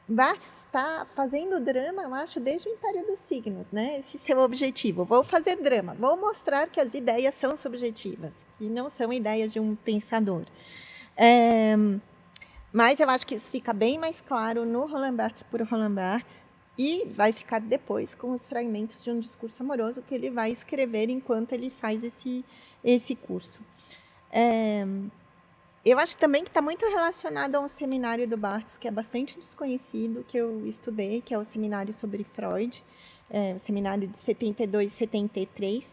Barthes está fazendo drama, eu acho, desde o Império dos Signos, né? Esse seu objetivo. Vou fazer drama, vou mostrar que as ideias são subjetivas, que não são ideias de um pensador. Mas eu acho que isso fica bem mais claro no Roland Barthes por Roland Barthes, e vai ficar depois com os fragmentos de um discurso amoroso que ele vai escrever enquanto ele faz esse curso. Eu acho também que está muito relacionado a um seminário do Barthes, que é bastante desconhecido, que eu estudei, que é o seminário sobre Freud, o seminário de 72 e 73,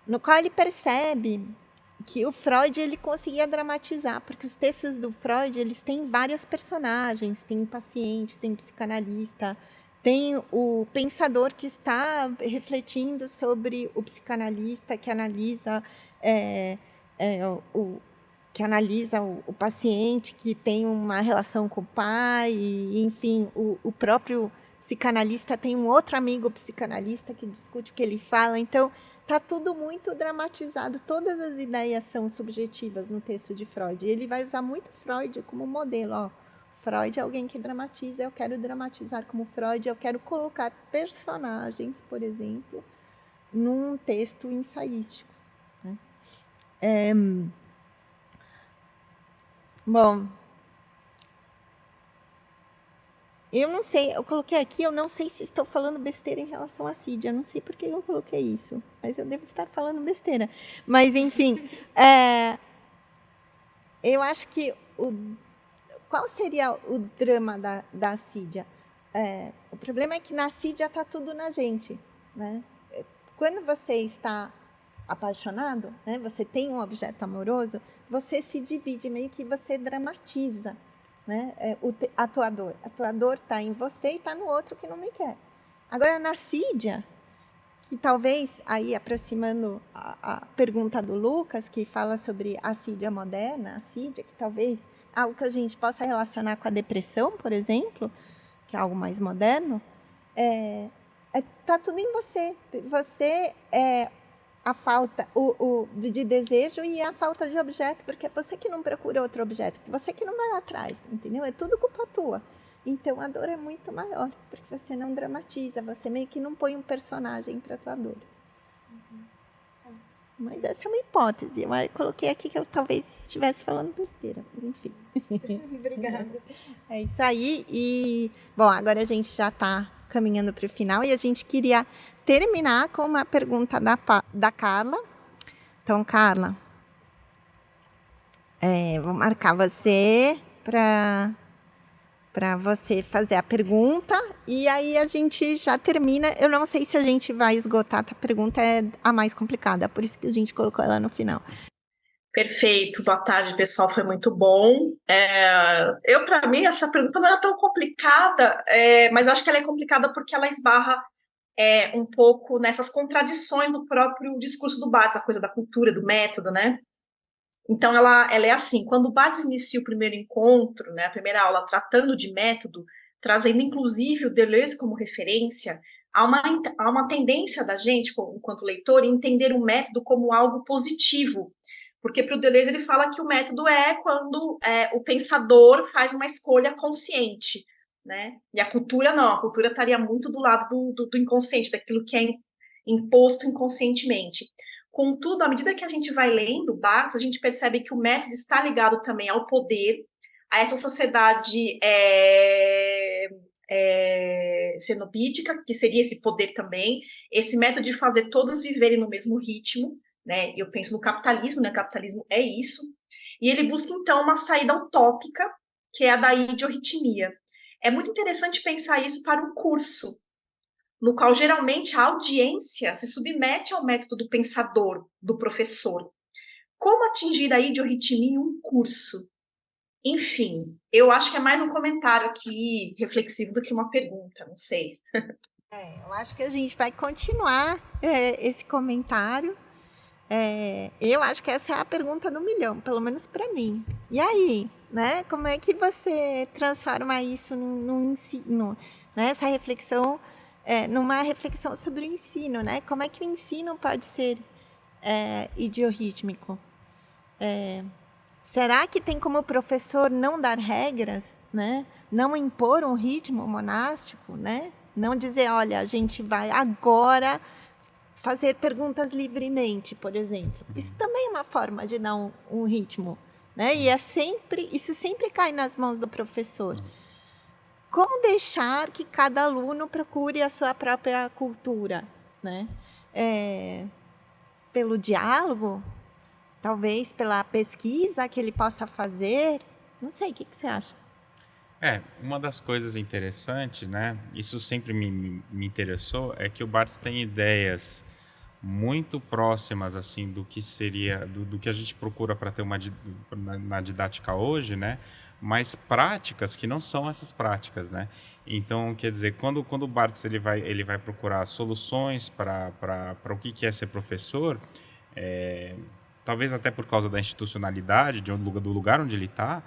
no qual ele percebe que o Freud ele conseguia dramatizar, porque os textos do Freud eles têm várias personagens, tem paciente, tem psicanalista, tem o pensador que está refletindo sobre o psicanalista que analisa o paciente que tem uma relação com o pai, e, enfim, o próprio psicanalista tem um outro amigo psicanalista que discute o que ele fala. Então, está tudo muito dramatizado, todas as ideias são subjetivas no texto de Freud. E ele vai usar muito Freud como modelo. Freud é alguém que dramatiza, eu quero dramatizar como Freud, eu quero colocar personagens, por exemplo, num texto ensaístico, né? Bom, eu não sei, eu coloquei aqui, eu não sei se estou falando besteira em relação à Cídia, eu não sei por que eu coloquei isso, mas eu devo estar falando besteira. Mas, enfim, eu acho que qual seria o drama da Cídia? O problema é que na Cídia está tudo na gente, né? Quando você está apaixonado, né, você tem um objeto amoroso, você se divide, meio que você dramatiza, né? O atuador está em você e está no outro que não me quer. Agora, na Cídia, que talvez, aí aproximando a pergunta do Lucas, que fala sobre a Cídia moderna, a Cídia, que talvez algo que a gente possa relacionar com a depressão, por exemplo, que é algo mais moderno, está tudo em você. Você é a falta de desejo e a falta de objeto, porque é você que não procura outro objeto, você que não vai atrás, entendeu? É tudo culpa tua. Então a dor é muito maior, porque você não dramatiza, você meio que não põe um personagem para a tua dor. Mas essa é uma hipótese. Eu coloquei aqui que eu talvez estivesse falando besteira, enfim. Obrigada. É isso aí. E, bom, agora a gente já está caminhando para o final e a gente queria terminar com uma pergunta da Carla. Então, Carla, vou marcar você para você fazer a pergunta, e aí a gente já termina. Eu não sei se a gente vai esgotar, a pergunta é a mais complicada, por isso que a gente colocou ela no final. Perfeito, boa tarde, pessoal, foi muito bom. Para mim, essa pergunta não era tão complicada, mas eu acho que ela é complicada porque ela esbarra um pouco nessas contradições do próprio discurso do Barthes, a coisa da cultura, do método, né? Então, ela é assim, quando o Barthes inicia o primeiro encontro, né, a primeira aula, tratando de método, trazendo inclusive o Deleuze como referência, há uma tendência da gente, enquanto leitor, em entender o método como algo positivo, porque para o Deleuze ele fala que o método é quando o pensador faz uma escolha consciente, né? E a cultura não, a cultura estaria muito do lado do inconsciente, daquilo que é imposto inconscientemente. Contudo, à medida que a gente vai lendo Barthes, a gente percebe que o método está ligado também ao poder, a essa sociedade cenobítica, que seria esse poder também, esse método de fazer todos viverem no mesmo ritmo, né? Eu penso no capitalismo, né? O capitalismo é isso. E ele busca, então, uma saída utópica, que é a da idiorritmia. É muito interessante pensar isso para um curso, no qual geralmente a audiência se submete ao método do pensador, do professor. Como atingir a idiorritmia em um curso? Enfim, eu acho que é mais um comentário aqui reflexivo do que uma pergunta, não sei. Eu acho que a gente vai continuar esse comentário. Eu acho que essa é a pergunta do milhão, pelo menos para mim. E aí, né? Como é que você transforma isso num ensino, né? Essa reflexão numa reflexão sobre o ensino, né? Como é que o ensino pode ser idiorrítmico? Será que tem como professor não dar regras, né? Não impor um ritmo monástico, né? Não dizer, olha, a gente vai agora fazer perguntas livremente, por exemplo. Isso também é uma forma de dar um ritmo, né? E isso sempre cai nas mãos do professor. Como deixar que cada aluno procure a sua própria cultura, né? Pelo diálogo, talvez pela pesquisa que ele possa fazer. Não sei, o que você acha? Uma das coisas interessantes, né? Isso sempre me interessou, é que o Barthes tem ideias muito próximas assim do que seria do que a gente procura para ter na didática hoje, né? Mas práticas que não são essas práticas, né? Então, quer dizer, quando o Barthes ele vai procurar soluções para o que é ser professor, talvez até por causa da institucionalidade do lugar onde ele está,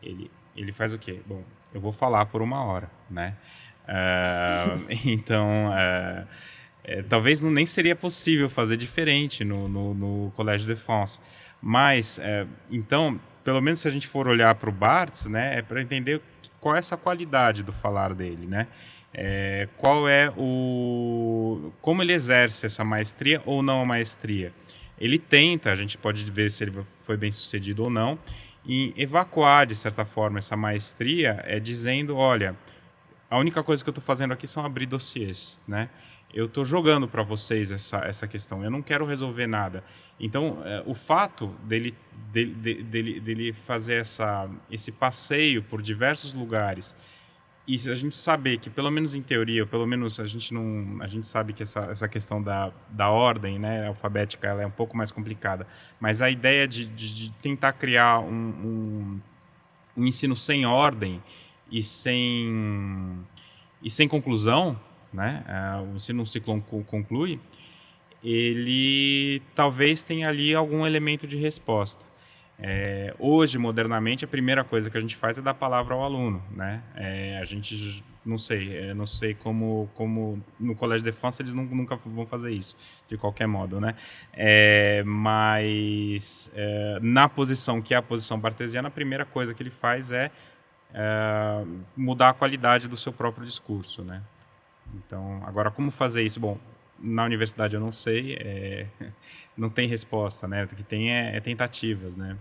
ele faz o quê? Bom, eu vou falar por 1 hora, né? Então, talvez nem seria possível fazer diferente no Collège de France. Mas, então, pelo menos se a gente for olhar para o Barthes, né, é para entender qual é essa qualidade do falar dele, né? Como ele exerce essa maestria ou não a maestria. Ele tenta, a gente pode ver se ele foi bem sucedido ou não, em evacuar, de certa forma, essa maestria, dizendo, olha, a única coisa que eu estou fazendo aqui são abrir dossiês, né? Eu estou jogando para vocês essa questão, eu não quero resolver nada. Então, o fato dele fazer esse passeio por diversos lugares, e a gente saber que, pelo menos em teoria, pelo menos a gente sabe que essa questão da ordem, né, alfabética, ela é um pouco mais complicada, mas a ideia de tentar criar um ensino sem ordem e sem conclusão, né, o ensino não se conclui, ele talvez tenha ali algum elemento de resposta. Hoje, modernamente, a primeira coisa que a gente faz é dar a palavra ao aluno, né? A gente, não sei como no Collège de France eles nunca vão fazer isso, de qualquer modo, né? Mas na posição que é a posição barthesiana, a primeira coisa que ele faz é mudar a qualidade do seu próprio discurso, né? Então, agora, como fazer isso? Bom, na universidade eu não sei, não tem resposta, né? O que tem é tentativas, né?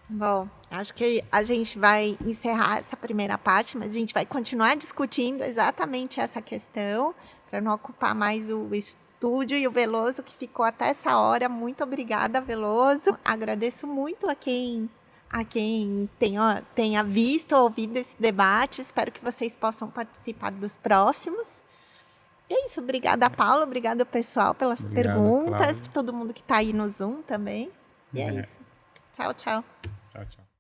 Bom, acho que a gente vai encerrar essa primeira parte, mas a gente vai continuar discutindo exatamente essa questão, para não ocupar mais o estúdio e o Veloso, que ficou até essa hora. Muito obrigada, Veloso. Agradeço muito a quem tenha visto ou ouvido esse debate. Espero que vocês possam participar dos próximos. E é isso. Obrigada, Paulo. Obrigada, pessoal, pelas perguntas. Cláudia. Todo mundo que está aí no Zoom também. E é isso. Tchau, tchau. Tchau, tchau.